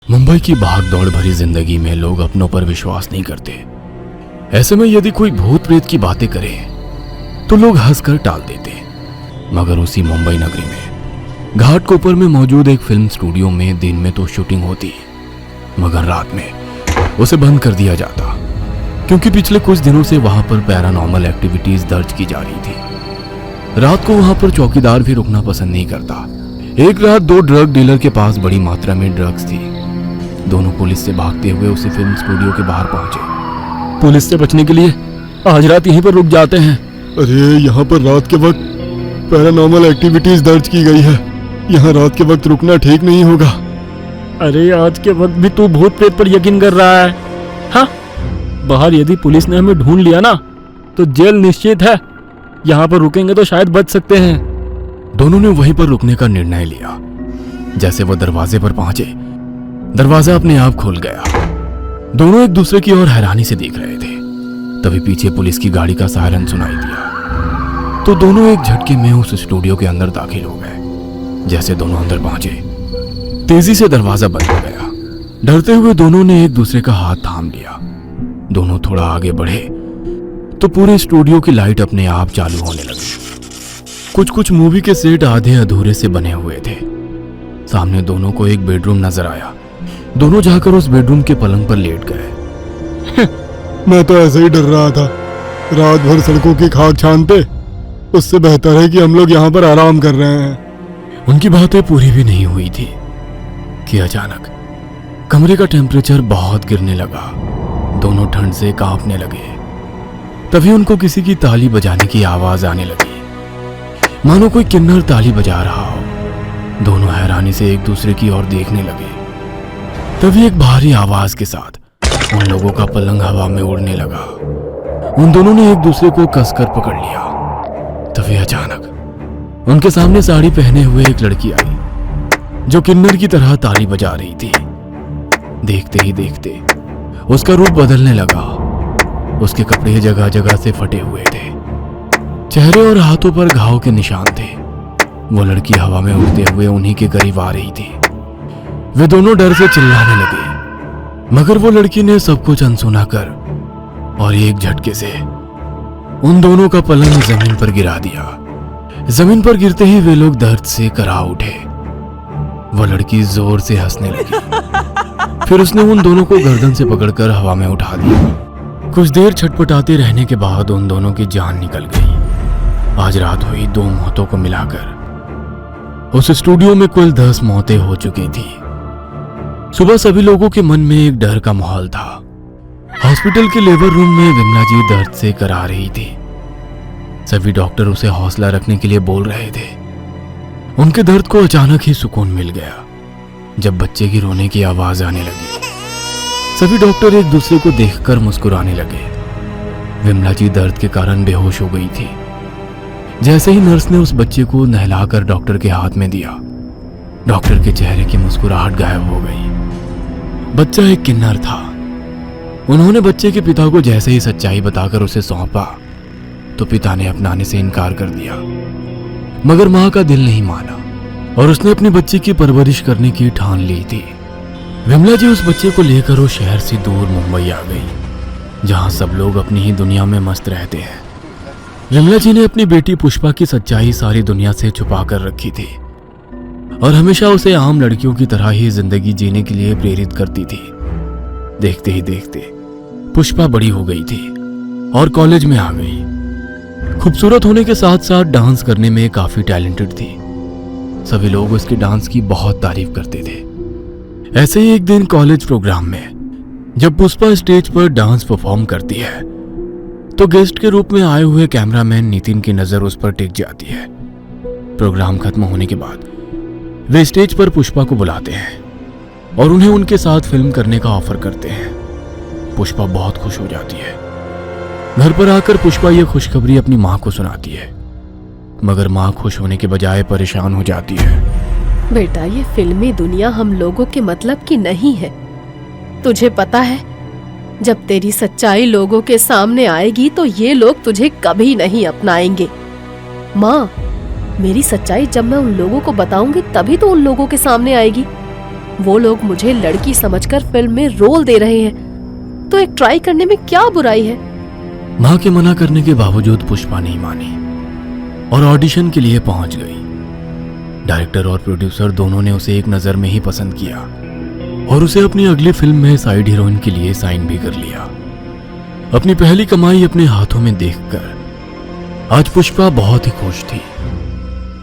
मुंबई की भाग दौड़ भरी जिंदगी में लोग अपनों पर विश्वास नहीं करते। ऐसे में यदि कोई भूत प्रेत की बातें करे तो लोग हंसकर टाल देते। मगर उसी मुंबई नगरी में घाटकोपर में मौजूद एक फिल्म स्टूडियो में दिन में तो शूटिंग होती, मगर रात में उसे बंद कर दिया जाता, क्योंकि पिछले कुछ दिनों से वहां पर पैरानॉर्मल एक्टिविटीज दर्ज की जा रही थी। रात को वहां पर चौकीदार भी रुकना पसंद नहीं करता। एक रात दो ड्रग डीलर के पास बड़ी मात्रा में ड्रग्स थी। दोनों पुलिस से भागते हुए उसी फिल्म स्टूडियो के बाहर पहुंचे। पुलिस से बचने के लिए आज रात यहीं पर रुक जाते हैं। अरे यहाँ पर रात के वक्त पैरानॉर्मल एक्टिविटीज दर्ज की गई है, यहाँ रात के वक्त रुकना ठीक नहीं होगा। अरे आज के वक्त भी तू भूत प्रेत पर यकीन कर रहा है? हाँ, बाहर यदि पुलिस ने हमें ढूंढ लिया ना तो जेल निश्चित है। यहाँ पर रुकेंगे तो शायद बच सकते हैं। दोनों ने वहीं पर रुकने का निर्णय लिया। जैसे वो दरवाजे पर पहुंचे, दरवाजा अपने आप खुल गया। दोनों एक दूसरे की ओर हैरानी से देख रहे थे। तभी पीछे पुलिस की गाड़ी का सायरन सुनाई दिया तो दोनों एक झटके में उस स्टूडियो के अंदर दाखिल हो गए। जैसे दोनों अंदर पहुंचे, तेजी से दरवाजा बंद हो गया। डरते हुए दोनों ने एक दूसरे का हाथ थाम लिया। दोनों थोड़ा आगे बढ़े तो पूरे स्टूडियो की लाइट अपने आप चालू होने लगी। कुछ मूवी के सेट आधे अधूरे से बने हुए थे। सामने दोनों को एक बेडरूम नजर आया। दोनों जाकर उस बेडरूम के पलंग पर लेट गए। मैं तो ऐसे ही डर रहा था। रात भर सड़कों की खाक छानते, उससे बेहतर है कि हम लोग यहाँ पर आराम कर रहे हैं। उनकी बातें पूरी भी नहीं हुई थी कि अचानक कमरे का टेम्परेचर बहुत गिरने लगा। दोनों ठंड से कांपने लगे। तभी उनको किसी की ताली बजाने की आवाज आने लगी, मानो कोई किन्नर ताली बजा रहा हो। दोनों हैरानी से एक दूसरे की ओर देखने लगे। तभी एक भारी आवाज के साथ उन लोगों का पलंग हवा में उड़ने लगा। उन दोनों ने एक दूसरे को कसकर पकड़ लिया। तभी अचानक उनके सामने साड़ी पहने हुए एक लड़की आई, जो किन्नर की तरह ताली बजा रही थी। देखते ही देखते उसका रूप बदलने लगा। उसके कपड़े जगह जगह से फटे हुए थे। चेहरे और हाथों पर घाव के निशान थे। वो लड़की हवा में उड़ते हुए उन्हीं के करीब आ रही थी। वे दोनों डर से चिल्लाने लगे, मगर वो लड़की ने सब कुछ अनसुना कर और एक झटके से उन दोनों का पलंग जमीन पर गिरा दिया। जमीन पर गिरते ही वे लोग दर्द से करा उठे। वो लड़की जोर से हंसने लगी। फिर उसने उन दोनों को गर्दन से पकड़कर हवा में उठा दिया। कुछ देर छटपटाते रहने के बाद उन दोनों की जान निकल गई। आज रात हुई 2 मौतों को मिलाकर उस स्टूडियो में कुल 10 मौतें हो चुकी थी। सुबह सभी लोगों के मन में एक डर का माहौल था। हॉस्पिटल के लेबर रूम में विमला जी दर्द से करा रही थी। सभी डॉक्टर उसे हौसला रखने के लिए बोल रहे थे। उनके दर्द को अचानक ही सुकून मिल गया जब बच्चे की रोने की आवाज आने लगी। सभी डॉक्टर एक दूसरे को देखकर मुस्कुराने लगे। विमला जी दर्द के कारण बेहोश हो गई थी। जैसे ही नर्स ने उस बच्चे को नहलाकर डॉक्टर के हाथ में दिया, डॉक्टर के चेहरे की मुस्कुराहट गायब हो गई। बच्चा एक किन्नर था। उन्होंने बच्चे के पिता को जैसे ही सच्चाई बताकर उसे सौंपा तो पिता ने अपनाने से इनकार कर दिया, मगर मां का दिल नहीं माना और उसने अपने बच्चे की परवरिश करने की ठान ली थी। विमला जी उस बच्चे को लेकर वो शहर से दूर मुंबई आ गई, जहां सब लोग अपनी ही दुनिया में मस्त रहते हैं। विमला जी ने अपनी बेटी पुष्पा की सच्चाई सारी दुनिया से छुपा कर रखी थी और हमेशा उसे आम लड़कियों की तरह ही जिंदगी जीने के लिए प्रेरित करती थी। देखते ही देखते पुष्पा बड़ी हो गई थी और कॉलेज में आ गई। खूबसूरत होने के साथ साथ डांस करने में काफी टैलेंटेड थी। सभी लोग उसके डांस की बहुत तारीफ करते थे। ऐसे ही एक दिन कॉलेज प्रोग्राम में जब पुष्पा स्टेज पर डांस परफॉर्म करती है तो गेस्ट के रूप में आए हुए कैमरामैन नितिन की नजर उस पर टिक जाती है। प्रोग्राम खत्म होने के बाद वे स्टेज पर पुष्पा को बुलाते हैं और उन्हें उनके साथ फिल्म करने का ऑफर करते हैं। पुष्पा बहुत खुश हो जाती है। घर पर आकर पुष्पा ये खुशखबरी अपनी मां को सुनाती है, मगर मां खुश होने के बजाय परेशान हो जाती है। बेटा, ये फिल्मी दुनिया हम लोगों के मतलब की नहीं है। तुझे पता है, जब तेरी सच्चाई लोगों के सामने आएगी तो ये लोग तुझे कभी नहीं अपनाएंगे। माँ, मेरी सच्चाई जब मैं उन लोगों को बताऊंगी तभी तो उन लोगों के सामने आएगी। वो लोग मुझे लड़की समझकर फिल्म में रोल दे रहे हैं, तो एक ट्राई करने में क्या बुराई है। माँ के मना करने के बावजूद पुष्पा नहीं मानी और ऑडिशन के लिए पहुंच गई। डायरेक्टर और प्रोड्यूसर दोनों ने उसे एक नजर में ही पसंद किया और उसे अपनी अगली फिल्म में साइड हीरोइन के लिए साइन भी कर लिया। अपनी पहली कमाई अपने हाथों में देखकर आज पुष्पा बहुत ही खुश थी।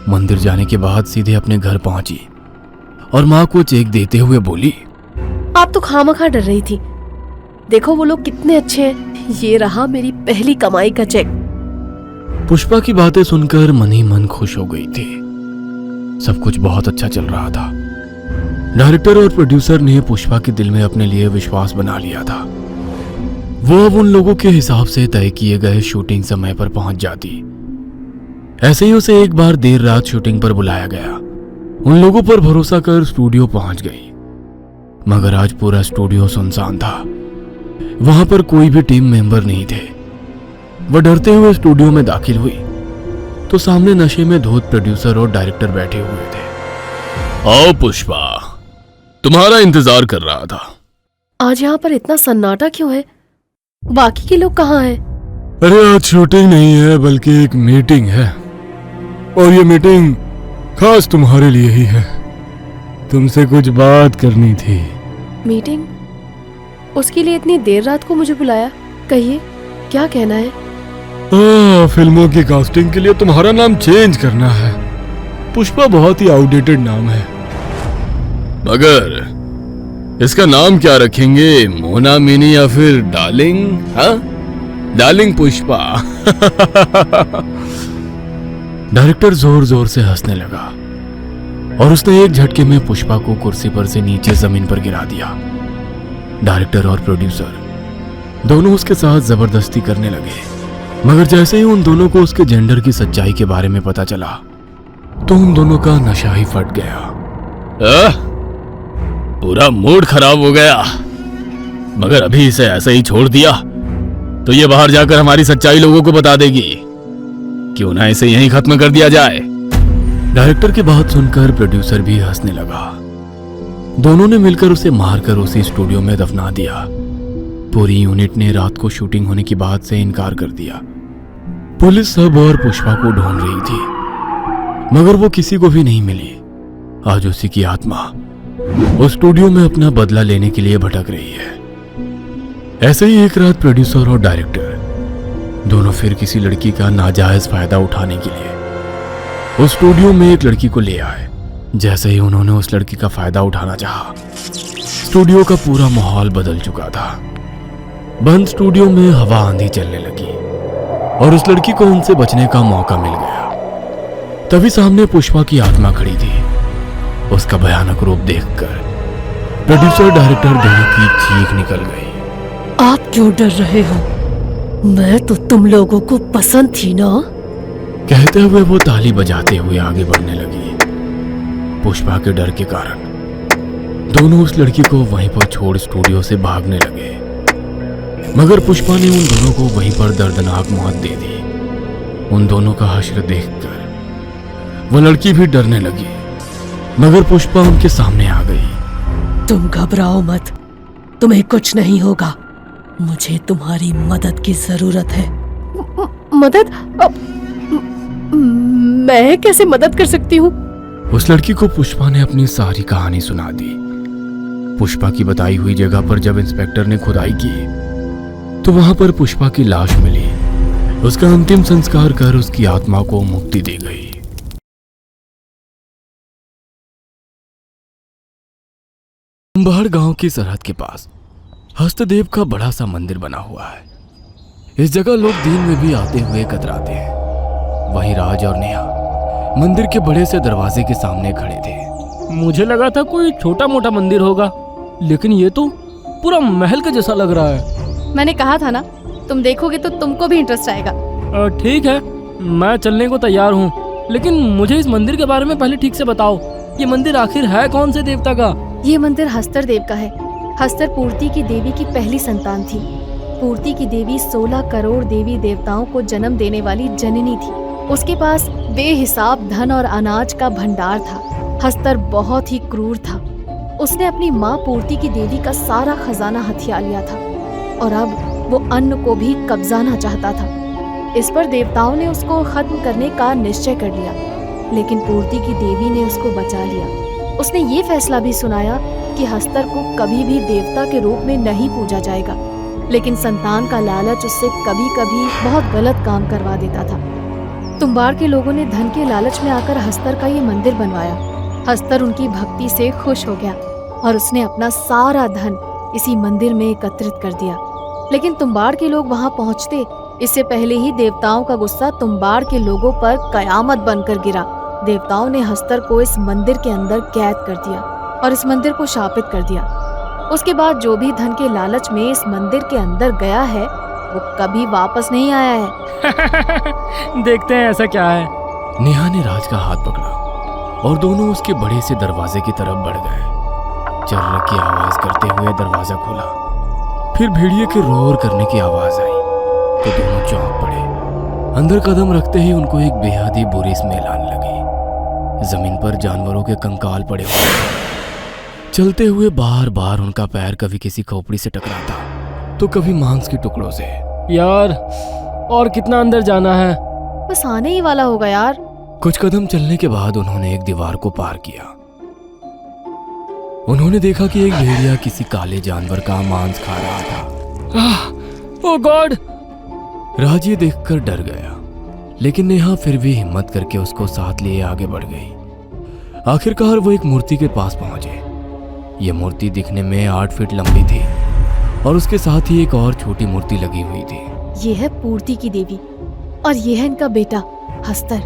मंदिर जाने के बाद सीधे अपने घर पहुंची और माँ को चेक देते हुए बोली, आप तो खामखा डर रही थी, देखो वो लोग कितने अच्छे हैं, ये रहा मेरी पहली कमाई का चेक। पुष्पा की बातें सुनकर मन ही मन खुश हो गई थी। सब कुछ बहुत अच्छा चल रहा था। डायरेक्टर और प्रोड्यूसर ने पुष्पा के दिल में अपने लिए विश्वास बना लिया था। वो अब उन लोगों के हिसाब से तय किए गए शूटिंग समय पर पहुंच जाती। ऐसे ही उसे एक बार देर रात शूटिंग पर बुलाया गया। उन लोगों पर भरोसा कर स्टूडियो पहुंच गई, मगर आज पूरा स्टूडियो सुनसान था। वहां पर कोई भी टीम मेंबर नहीं थे। वह डरते हुए स्टूडियो में दाखिल हुई तो सामने नशे में धोत प्रोड्यूसर और डायरेक्टर बैठे हुए थे। आओ पुष्पा, तुम्हारा इंतजार कर रहा था। आज यहाँ पर इतना सन्नाटा क्यों है? बाकी के लोग कहाँ हैं? अरे आज शूटिंग नहीं है बल्कि एक मीटिंग है, और ये मीटिंग खास तुम्हारे लिए ही है। तुमसे कुछ बात करनी थी। मीटिंग? उसके लिए इतनी देर रात को मुझे बुलाया? कहिए, क्या कहना है? फिल्मों की कास्टिंग के लिए तुम्हारा नाम चेंज करना है। पुष्पा बहुत ही आउटडेटेड नाम है। मगर इसका नाम क्या रखेंगे? मोना, मिनी या फिर डार्लिंग? हाँ, डार्लिंग पुष्पा। डायरेक्टर जोर जोर से हंसने लगा और उसने एक झटके में पुष्पा को कुर्सी पर से नीचे जमीन पर गिरा दिया। डायरेक्टर और प्रोड्यूसर दोनों उसके साथ जबरदस्ती करने लगे, मगर जैसे ही उन दोनों को उसके जेंडर की सच्चाई के बारे में पता चला तो उन दोनों का नशा ही फट गया। पूरा मूड खराब हो गया। मगर अभी इसे ऐसे ही छोड़ दिया तो ये बाहर जाकर हमारी सच्चाई लोगों को बता देगी। क्यों ना इसे यहीं खत्म कर दिया जाए। डायरेक्टर की बात सुनकर प्रोड्यूसर भी हंसने लगा। दोनों ने मिलकर उसे मारकर उसी स्टूडियो में दफना दिया। पूरी यूनिट ने रात को शूटिंग होने की बात से इनकार कर दिया। पुलिस सब और पुष्पा को ढूंढ रही थी, मगर वो किसी को भी नहीं मिली। आज उसी की आत्मा उस स्टूडियो में अपना बदला लेने के लिए भटक रही है। ऐसे ही एक रात प्रोड्यूसर और डायरेक्टर दोनों फिर किसी लड़की का नाजायज फायदा उठाने के लिए उस स्टूडियो में एक लड़की को ले आए। जैसे ही उन्होंने उस लड़की का फायदा उठाना चाहा, स्टूडियो का पूरा माहौल बदल चुका था। बंद स्टूडियो में हवा आंधी चलने लगी और उस लड़की को उनसे बचने का मौका मिल गया। तभी सामने पुष्पा की आत्मा खड़ी थी। उसका भयानक रूप देखकर प्रोड्यूसर डायरेक्टर दोनों की चीख निकल गई। आप क्यों डर रहे हो? मैं तो तुम लोगों को पसंद थी ना। कहते हुए वो ताली बजाते हुए आगे बढ़ने लगी। पुष्पा के डर के कारण दोनों उस लड़की को वहीं पर छोड़ स्टूडियो से भागने लगे, मगर पुष्पा ने उन दोनों को वहीं पर दर्दनाक मौत दे दी। उन दोनों का हश्र देखकर वो लड़की भी डरने लगी, मगर पुष्पा उनके सामने आ गई। तुम घबराओ मत, तुम्हें कुछ नहीं होगा। मुझे तुम्हारी मदद की जरूरत है। मदद? मैं कैसे मदद कर सकती हूँ? उस लड़की को पुष्पा ने अपनी सारी कहानी सुना दी। पुष्पा की बताई हुई जगह पर जब इंस्पेक्टर ने खुदाई की तो वहां पर पुष्पा की लाश मिली। उसका अंतिम संस्कार कर उसकी आत्मा को मुक्ति दी गई। कुंभाड़ गांव की सरहद के पास हस्तदेव का बड़ा सा मंदिर बना हुआ है। इस जगह लोग दिन में भी आते हुए कतराते हैं। वहीं राज और नेहा मंदिर के बड़े से दरवाजे के सामने खड़े थे। मुझे लगा था कोई छोटा मोटा मंदिर होगा, लेकिन ये तो पूरा महल के जैसा लग रहा है। मैंने कहा था ना, तुम देखोगे तो तुमको भी इंटरेस्ट आएगा। ठीक है, मैं चलने को तैयार हूँ, लेकिन मुझे इस मंदिर के बारे में पहले ठीक से बताओ। ये मंदिर आखिर है कौन से देवता का? ये मंदिर हस्तर देव का है। हस्तर पूर्ति की देवी की पहली संतान थी। पूर्ति की देवी 16 करोड़ देवी देवताओं को जन्म देने वाली जननी थी। उसके पास बेहिसाब धन और अनाज का भंडार था। हस्तर बहुत ही क्रूर था। उसने अपनी माँ पूर्ति की देवी का सारा खजाना हथिया लिया था और अब वो अन्न को भी कब्जाना चाहता था। इस पर देवताओं ने उसको खत्म करने का निश्चय कर लिया, लेकिन पूर्ति की देवी ने उसको बचा लिया। उसने ये फैसला भी सुनाया कि हस्तर को कभी भी देवता के रूप में नहीं पूजा जाएगा, लेकिन संतान का लालच उससे कभी कभी बहुत गलत काम करवा देता था। तुम्बाड़ के लोगों ने धन के लालच में आकर हस्तर का ये मंदिर बनवाया। हस्तर उनकी भक्ति से खुश हो गया और उसने अपना सारा धन इसी मंदिर में एकत्रित कर दिया। लेकिन तुम्बाड़ के लोग वहां पहुंचते इससे पहले ही देवताओं का गुस्सा तुम्बाड़ के लोगों पर कयामत बनकर गिरा। देवताओं ने हस्तर को इस मंदिर के अंदर कैद कर दिया और इस मंदिर को शापित कर दिया। उसके बाद जो भी धन के लालच में इस मंदिर के अंदर गया है वो कभी वापस नहीं आया है। देखते हैं ऐसा क्या है। नेहा ने राज का हाथ पकड़ा और दोनों उसके बड़े से दरवाजे की तरफ बढ़ गए। चर्र की आवाज करते हुए दरवाजा खोला, फिर भेड़िए के रोर करने की आवाज आई तो दोनों चौंक पड़े। अंदर कदम रखते ही उनको एक बेहद ही बुरी स्मेल आने लगी। जमीन पर जानवरों के कंकाल पड़े हुए थे। चलते हुए बार बार उनका पैर कभी किसी खोपड़ी से टकराता तो कभी मांस के टुकड़ों से। यार और कितना अंदर जाना है? बस आने ही वाला होगा यार। कुछ कदम चलने के बाद उन्होंने एक दीवार को पार किया। उन्होंने देखा कि एक भेड़िया किसी काले जानवर का मांस खा रहा था। ओह गॉड! राज ये देखकर डर गया, लेकिन नेहा फिर भी हिम्मत करके उसको साथ लिए आगे बढ़ गई। आखिरकार वो एक मूर्ति के पास पहुंचे। ये मूर्ति दिखने में 8 फीट लंबी थी और उसके साथ ही एक और छोटी मूर्ति लगी हुई थी। ये है पूर्ति की देवी और ये है इनका बेटा हस्तर।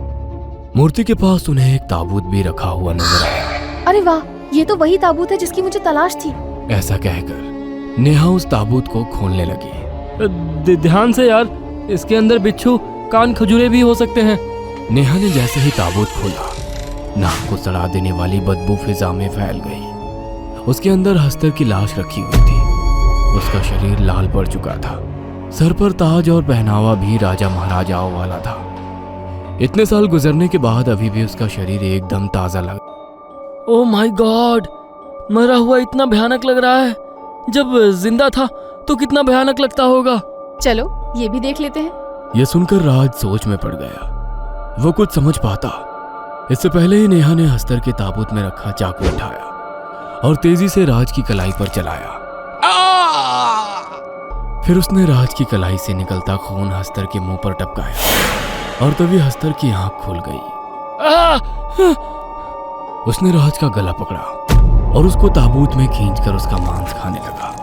मूर्ति के पास उन्हें एक ताबूत भी रखा हुआ नजर आया। अरे वाह, ये तो वही ताबूत है जिसकी मुझे तलाश थी। ऐसा कहकर नेहा उस ताबूत को खोलने लगी। ध्यान से यार, इसके अंदर बिच्छू कान खजूरे भी हो सकते हैं। नेहा ने जैसे ही ताबूत खोला, नाक को सड़ा देने वाली बदबू फिजा में फैल गई। उसके अंदर हस्तर की लाश रखी हुई थी। उसका शरीर लाल पड़ चुका था। सर पर ताज और पहनावा भी राजा महाराजाओं वाला था। इतने साल गुजरने के बाद अभी भी उसका शरीर एकदम ताजा लगा। Oh my God! मरा हुआ इतना भयानक लग रहा है। जब जिंदा था तो कितना भयानक लगता होगा। चलो ये भी देख लेते हैं। यह सुनकर राज सोच में पड़ गया। वो कुछ समझ पाता इससे पहले ही नेहा ने हस्तर के ताबूत में रखा चाकू उठाया और तेजी से राज की कलाई पर चलाया। फिर उसने राज की कलाई से निकलता खून हस्तर के मुंह पर टपकाया और तभी हस्तर की आंख खुल गई। उसने राज का गला पकड़ा और उसको ताबूत में खींचकर उसका मांस खाने लगा।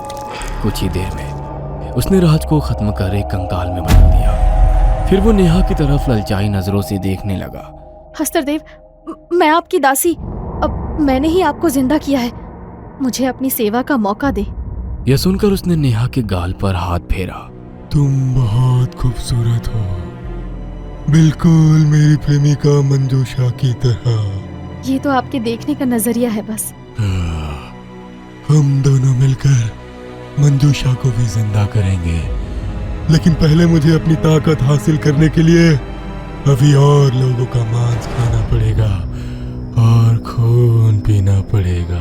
कुछ ही देर में उसने राज को खत्म कर एक कंकाल में बदल दिया। फिर वो नेहा की तरफ ललचाई नजरों से देखने लगा। हस्तर देव, मैं आपकी दासी, अब मैंने ही आपको जिंदा किया है। मुझे अपनी सेवा का मौका दे। यह सुनकर उसने नेहा के गाल पर हाथ फेरा। तुम बहुत खूबसूरत हो, बिल्कुल मेरी प्रेमिका मंजूषा की तरह। ये तो आपके देखने का नजरिया है बस। हम दोनों मिलकर मंजूषा को भी जिंदा करेंगे, लेकिन पहले मुझे अपनी ताकत हासिल करने के लिए अभी और लोगों का मांस खाना पड़ेगा और खून पीना पड़ेगा।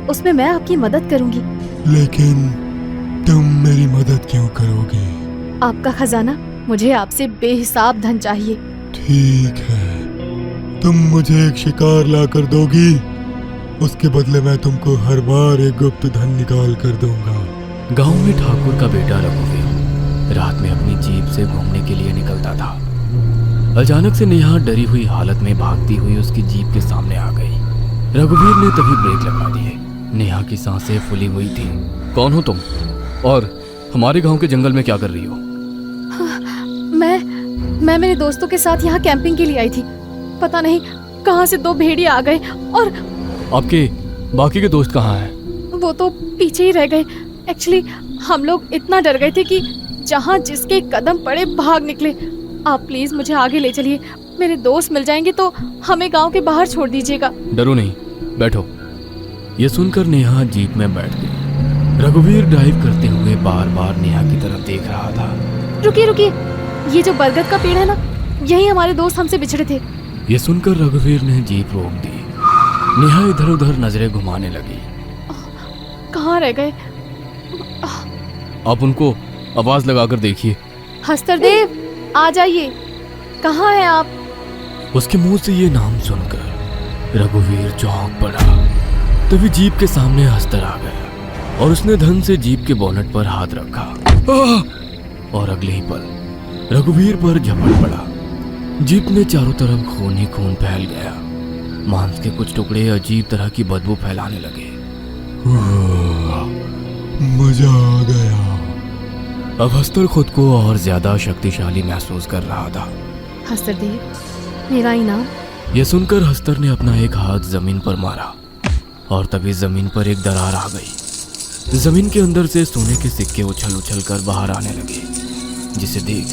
उसमें मैं आपकी मदद करूंगी। लेकिन तुम मेरी मदद क्यों करोगी? आपका खजाना, मुझे आपसे बेहिसाब धन चाहिए। ठीक है, तुम मुझे एक शिकार ला कर दोगी, उसके बदले मैं तुमको हर बार एक गुप्त धन निकाल कर दूंगा। गांव में ठाकुर का बेटा रघुवीर रात में अपनी जीप से घूमने के लिए निकलता था। अचानक से नेहा डरी हुई हालत में भागती हुई उसकी जीप के सामने आ गई। रघुवीर ने तभी ब्रेक लगा दिए। नेहा की सांसें फूली हुई थी। कौन हो तुम और हमारे गांव के जंगल में क्या कर रही हो? मैं मेरे दोस्तों के साथ यहाँ कैंपिंग के लिए आई थी। पता नहीं कहाँ से 2 भेड़िए आ गए और आपके बाकी के दोस्त कहाँ हैं? वो तो पीछे ही रह गए। एक्चुअली हम लोग इतना डर गए थे कि जहाँ जिसके कदम पड़े भाग निकले। आप प्लीज मुझे आगे ले चलिए। मेरे दोस्त मिल जाएंगे तो हमें गांव के बाहर छोड़ दीजिएगा। डरो नहीं, बैठो। ये सुनकर नेहा जीप में बैठ गई। रघुवीर ड्राइव करते हुए बार बार नेहा की तरफ देख रहा था। रुकिए रुकिए, ये जो बरगद का पेड़ है ना, यही हमारे दोस्त हमसे बिछड़े थे। ये सुनकर रघुवीर ने जीप रोक दी। नेहा इधर उधर नजरें घुमाने लगी। कहाँ रह गए? आप उनको आवाज लगाकर देखिए। हस्तरदेव, आ जाइए। कहाँ हैं आप? उसके मुंह से ये नाम सुनकर रघुवीर चौंक पड़ा। तभी जीप के सामने हस्तर आ गया और उसने धन से जीप के बोनट पर हाथ रखा। और अगले ही पल रघुवीर पर झपट पड़ा। जीप में चारों तरफ खून ही खून फैल गया। मांस के कुछ टुकड़े अजीब तरह की बदबू फैलाने लगे। मजा आ गया। अब हस्तर खुद को और ज्यादा शक्तिशाली महसूस कर रहा था। हस्तरदेव, मेरा इनाम। यह सुनकर हस्तर ने अपना एक हाथ जमीन पर मारा और तभी जमीन पर एक दरार आ गई। जमीन के अंदर से सोने के सिक्के उछल उछल कर बाहर आने लगे, जिसे देख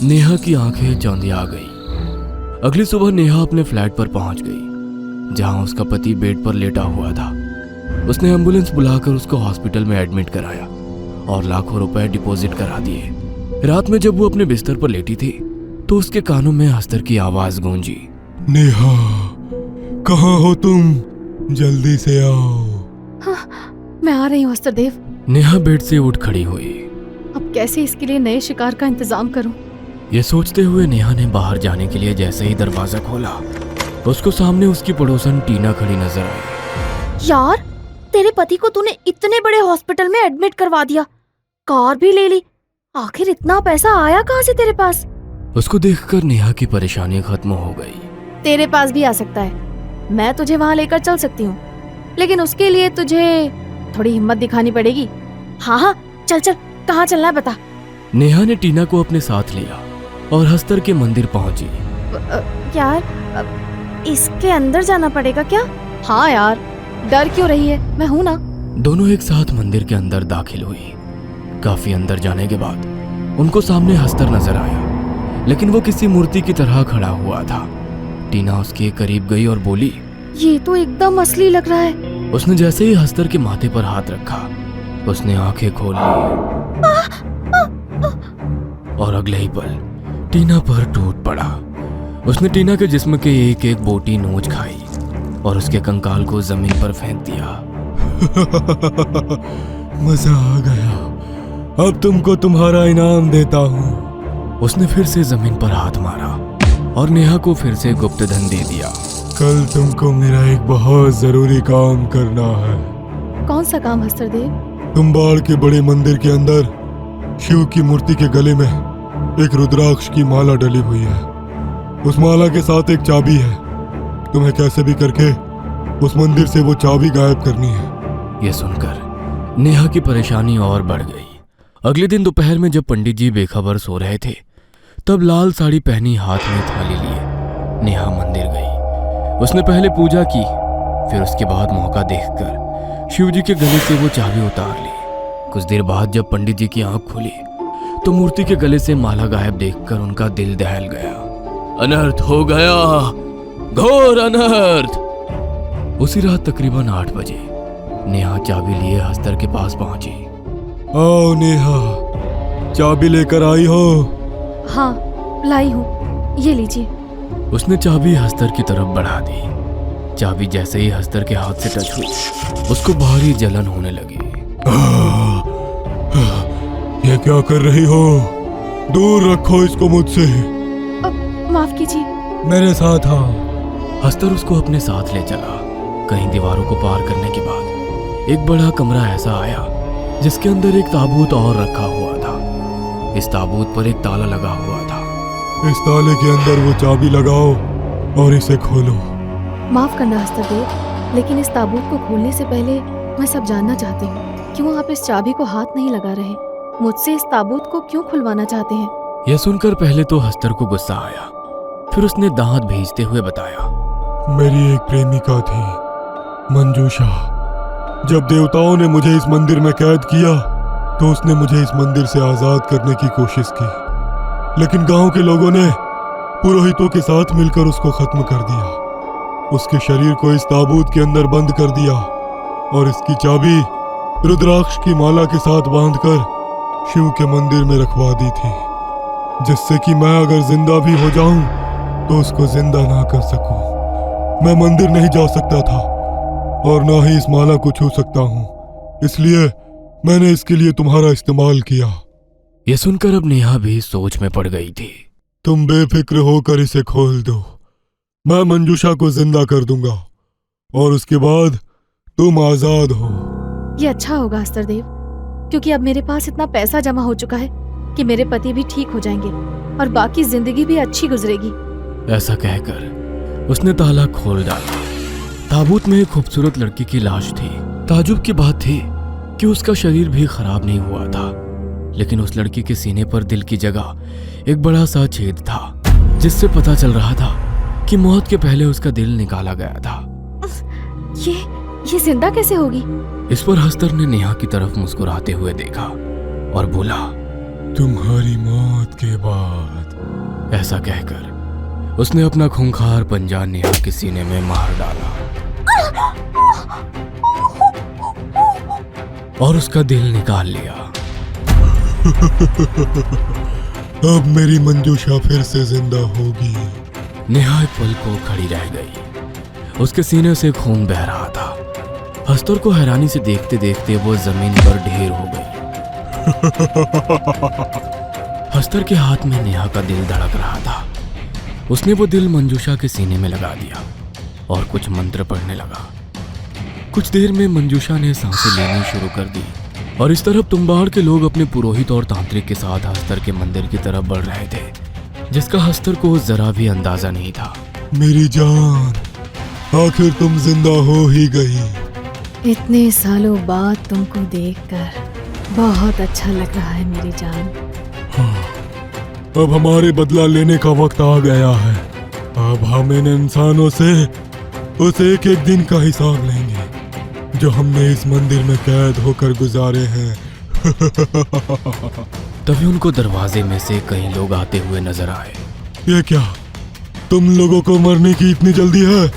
नेहा की आंखें चौंधिया गई। अगली सुबह नेहा अपने फ्लैट पर पहुंच गई, जहां उसका पति बेड पर लेटा हुआ था। उसने एम्बुलेंस बुलाकर उसको हॉस्पिटल में एडमिट कराया और लाखों रुपए डिपॉजिट करा दिए। रात में जब वो अपने बिस्तर पर लेटी थी तो उसके कानों में हस्तर की आवाज गूंजी। नेहा, कहाँ हो तुम? जल्दी से आओ। हाँ, मैं आ रही हूँ हस्तरदेव। नेहा बेड से उठ खड़ी हुई। अब कैसे इसके लिए नए शिकार का इंतजाम करूं? ये सोचते हुए नेहा ने बाहर जाने के लिए जैसे ही दरवाजा खोला, उसको सामने उसकी पड़ोसन टीना खड़ी नजर आई। यार, तेरे पति को तूने इतने बड़े हॉस्पिटल में एडमिट करवा दिया, कार भी ले ली। आखिर इतना पैसा आया कहाँ से तेरे पास? उसको देखकर नेहा की परेशानी खत्म हो गई। तेरे पास भी आ सकता है, मैं तुझे वहाँ लेकर चल सकती हूँ, लेकिन उसके लिए तुझे थोड़ी हिम्मत दिखानी पड़ेगी। हाँ हाँ, चल चल, कहाँ चलना है बता। नेहा ने टीना को अपने साथ लिया और हस्तर के मंदिर पहुंची। यार, इसके अंदर जाना पड़ेगा क्या? हाँ यार, डर क्यों रही है, मैं हूं ना। दोनों एक साथ मंदिर के अंदर दाखिल हुई। काफी अंदर जाने के बाद उनको सामने हस्तर नजर आया, लेकिन वो किसी मूर्ति की तरह खड़ा हुआ था। टीना उसके करीब गई और बोली, ये तो एकदम असली लग रहा है। उसने जैसे ही हस्तर के माथे पर हाथ रखा, उसने आंखें खोल ली और अगले ही पल टीना पर टूट पड़ा। उसने टीना के जिस्म के एक एक बोटी नोच खाई और उसके कंकाल को जमीन पर फेंक दिया। मजा आ गया, अब तुमको तुम्हारा इनाम देता हूँ। उसने फिर से जमीन पर हाथ मारा और नेहा को फिर से गुप्त धन दे दिया। कल तुमको मेरा एक बहुत जरूरी काम करना है। कौन सा काम हस्तरदेव? तुम्बाड़ के बड़े मंदिर के अंदर शिव की मूर्ति के गले में एक रुद्राक्ष की माला डली हुई है। उस माला के साथ एक चाबी है। तुम्हें कैसे भी करके उस मंदिर से वो चाबी गायब करनी है। यह सुनकर नेहा की परेशानी और बढ़ गई। अगले दिन दोपहर में जब पंडित जी बेखबर सो रहे थे, तब लाल साड़ी पहनी हाथ में थाली लिए नेहा मंदिर गई। उसने पहले पूजा की, फिर उसके बाद मौका देखकर शिव जी के गले से वो चाबी उतार ली। कुछ देर बाद जब पंडित जी की आंख खुली तो मूर्ति के गले से माला गायब देखकर उनका दिल दहल गया। अनर्थ हो गया, घोर अनर्थ। उसी रात तकरीबन 8 बजे नेहा चाबी लिए हस्तर के पास पहुंची। आओ नेहा, चाबी लेकर आई हो? हाँ, लाई हूँ, ये लीजिए। उसने चाबी हस्तर की तरफ बढ़ा दी। चाबी जैसे ही हस्तर के हाथ से टच हुई, उसको भारी जलन होने लगी। ये क्या कर रही हो? दूर रखो इसको मुझसे। माफ कीजिए। मेरे साथ आओ। हस्तर उसको अपने साथ ले चला। कहीं दीवारों को पार करने के बाद एक बड़ा कमरा ऐसा आया जिसके अंदर एक ताबूत और रखा हुआ था। इस ताबूत पर एक ताला लगा हुआ था। इस ताले के अंदर वो चाबी लगाओ और इसे खोलो। माफ करना हस्तरदेव, लेकिन इस ताबूत को खोलने से पहले मैं सब जानना चाहती हूँ। क्यों आप इस चाबी को हाथ नहीं लगा रहे? मुझसे इस ताबूत को क्यों खुलवाना चाहते हैं? यह सुनकर पहले तो हस्तर को गुस्सा आया, फिर उसने दांत भेजते हुए बताया, मेरी एक प्रेमिका थी, मंजूषा। जब देवताओं ने मुझे इस मंदिर में कैद किया तो उसने मुझे इस मंदिर से आजाद करने की कोशिश की, लेकिन गांव के लोगों ने पुरोहितों के साथ मिलकर उसको खत्म कर दिया। उसके शरीर को इस ताबूत के अंदर बंद कर दिया और इसकी चाबी रुद्राक्ष की माला के साथ बांधकर शिव के मंदिर में रखवा दी थी, जिससे कि मैं अगर जिंदा भी हो जाऊं तो उसको जिंदा ना कर सकूं। मैं मंदिर नहीं जा सकता था और ना ही इस माला को छू सकता हूं। इसलिए मैंने इसके लिए तुम्हारा इस्तेमाल किया। यह सुनकर अब नेहा भी सोच में पड़ गई थी। तुम बेफिक्र होकर इसे खोल दो, मैं मंजूषा को जिंदा कर दूंगा और उसके बाद तुम आजाद हो। ये अच्छा होगा हस्तरदेव, क्योंकि अब मेरे पास इतना पैसा जमा हो चुका है कि मेरे पति भी ठीक हो जाएंगे और बाकी जिंदगी भी अच्छी गुजरेगी। ऐसा कहकर उसने ताला खोल डाला। ताबूत में एक खूबसूरत लड़की की लाश थी। ताजुब की बात थी कि उसका शरीर भी खराब नहीं हुआ था, लेकिन उस लड़की के सीने पर दिल की जगह एक बड़ा सा छेद था, जिससे पता चल रहा था कि मौत के पहले उसका दिल निकाला गया था। ये जिंदा कैसे होगी? इस पर हस्तर ने नेहा की तरफ मुस्कुराते हुए देखा और बोला, तुम्हारी मौत के बाद। ऐसा कहकर उसने अपना खूंखार पंजा नेहा के सीने में मार डाला और उसका दिल निकाल लिया। अब मेरी मंजूषा फिर से जिंदा होगी। नेहा एक पल को खड़ी रह गई। उसके सीने से खून बह रहा था। हस्तर को हैरानी से देखते देखते वो जमीन पर ढेर हो गई। हस्तर के हाथ में नेहा का दिल धड़क रहा था। उसने वो दिल मंजूषा के सीने में लगा दिया और कुछ मंत्र पढ़ने लगा। कुछ देर में मंजूषा ने सांसें लेनी शुरू कर दी और इस तरफ तुम्बाड़ के लोग अपने पुरोहित और तांत्रिक के साथ हस्तर के मंदिर की तरफ बढ़ रहे थे, जिसका हस्तर को जरा भी अंदाजा नहीं था। मेरी जान, आखिर तुम जिंदा हो ही गई। इतने सालों बाद तुमको देखकर बहुत अच्छा लग रहा है मेरी जान। अब हमारे बदला लेने का वक्त आ गया है। अब हम इन इंसानों से उस एक एक दिन का हिसाब लेंगे जो हमने इस मंदिर में कैद होकर गुजारे हैं। तभी उनको दरवाजे में से कई लोग आते हुए नजर आए। ये क्या, तुम लोगों को मरने की इतनी जल्दी है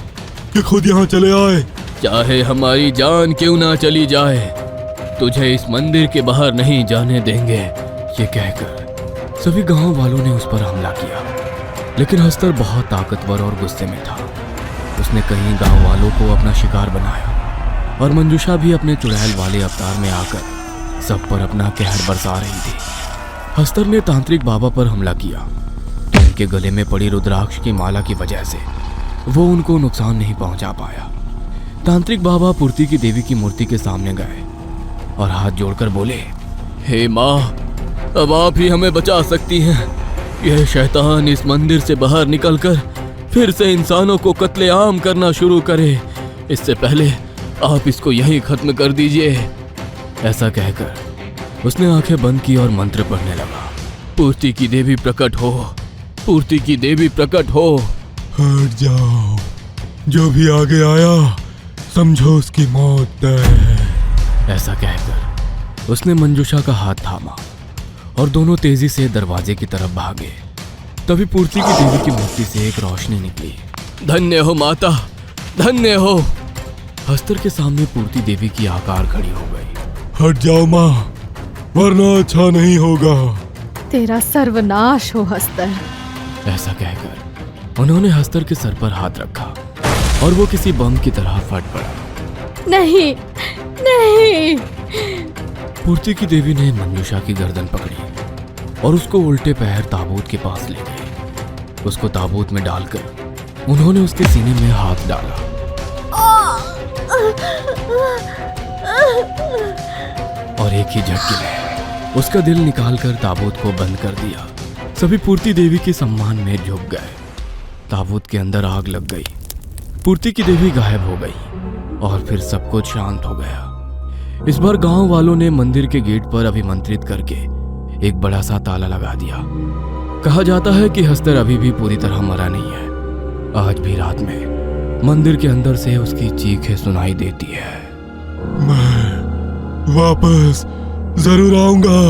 कि खुद यहाँ चले आए? चाहे हमारी जान क्यों ना चली जाए, तुझे इस मंदिर के बाहर नहीं जाने देंगे। ये कहकर सभी गांव वालों ने उस पर हमला किया, लेकिन हस्तर बहुत ताकतवर और गुस्से में था। उसने कई गांव वालों को अपना शिकार बनाया और मंजूषा भी अपने चुड़ैल वाले अवतार में आकर सब पर अपना कहर बरसा रही थी। हस्तर ने तांत्रिक बाबा पर हमला किया तो उनके गले में पड़ी रुद्राक्ष की माला की वजह से वो उनको नुकसान नहीं पहुंचा पाया। तांत्रिक बाबा पूर्ति की देवी की मूर्ति के सामने गए और हाथ जोड़कर बोले, हे माँ, अब आप ही हमें बचा सकती हैं। यह शैतान इस मंदिर से बाहर निकलकर फिर से इंसानों को कत्लेआम करना शुरू करे, इससे पहले आप इसको यहीं खत्म कर दीजिए। ऐसा कहकर उसने आंखें बंद की और मंत्र पढ़ने लगा। पूर्ति की देवी प्रकट हो, पूर्ति की देवी प्रकट हो। हट जाओ, जो भी आगे आया समझो उसकी मौत तय है। ऐसा कहकर उसने मंजूषा का हाथ थामा और दोनों तेजी से दरवाजे की तरफ भागे। तभी पूर्ति की देवी की मूर्ति से एक रोशनी निकली। धन्य हो माता, धन्य हो। हस्तर के सामने पूर्ति देवी की आकार खड़ी हो गई। हट जाओ माँ, वरना अच्छा नहीं होगा। तेरा सर्वनाश हो हस्तर। ऐसा कहकर उन्होंने हस्तर के सर पर हाथ रखा और वो किसी बम की तरह फट पड़ा। नहीं, नहीं। पूर्ति की देवी ने मंजूषा की गर्दन पकड़ी और उसको उल्टे पैर ताबूत के पास ले गई। उसको ताबूत में डालकर उन्होंने उसके सीने में हाथ डाला और एक ही झटके में उसका दिल निकालकर ताबूत को बंद कर दिया। सभी पूर्ति देवी के सम्मान में झुक गए। ताबूत के अंदर आग लग गई। पूर्ति की देवी गायब हो गई और फिर सब कुछ शांत हो गया। इस बार गांव वालों ने मंदिर के गेट पर अभिमंत्रित करके एक बड़ा सा ताला लगा दिया। कहा जाता है कि हस्तर अभी भी पूरी तरह मरा नहीं है। आज भी रात में मंदिर के अंदर से उसकी चीखें सुनाई देती है। मैं वापस जरूर आऊंगा,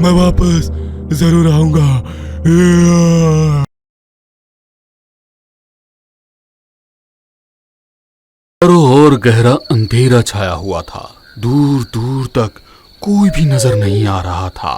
मैं वापस जरूर आऊंगा। चारों ओर गहरा अंधेरा छाया हुआ था। दूर दूर तक कोई भी नजर नहीं आ रहा था।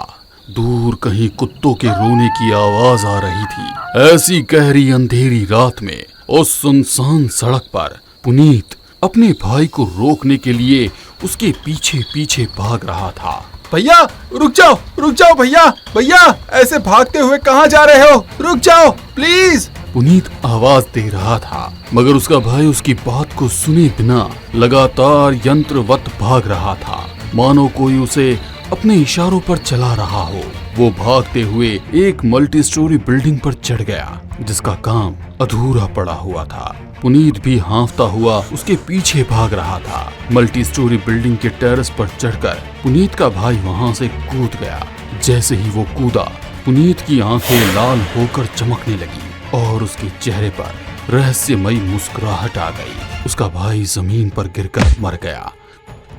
दूर कहीं कुत्तों के रोने की आवाज आ रही थी। ऐसी गहरी अंधेरी रात में उस सुनसान सड़क पर पुनीत अपने भाई को रोकने के लिए उसके पीछे पीछे भाग रहा था। भैया रुक जाओ भैया, भैया ऐसे भागते हुए कहाँ जा रहे हो, रुक जाओ प्लीज। पुनीत आवाज दे रहा था, मगर उसका भाई उसकी बात को सुने बिना लगातार यंत्रवत भाग रहा था, मानो कोई उसे अपने इशारों पर चला रहा हो। वो भागते हुए एक मल्टी स्टोरी बिल्डिंग पर चढ़ गया जिसका काम अधूरा पड़ा हुआ था। पुनीत भी हांफता हुआ उसके पीछे भाग रहा था। मल्टी स्टोरी बिल्डिंग के टेरेस पर चढ़कर पुनीत का भाई वहां से कूद गया। जैसे ही वो कूदा, पुनीत की आंखें लाल होकर चमकने लगी और उसके चेहरे पर रहस्यमयी मुस्कुराहट आ गई। उसका भाई जमीन पर गिरकर मर गया।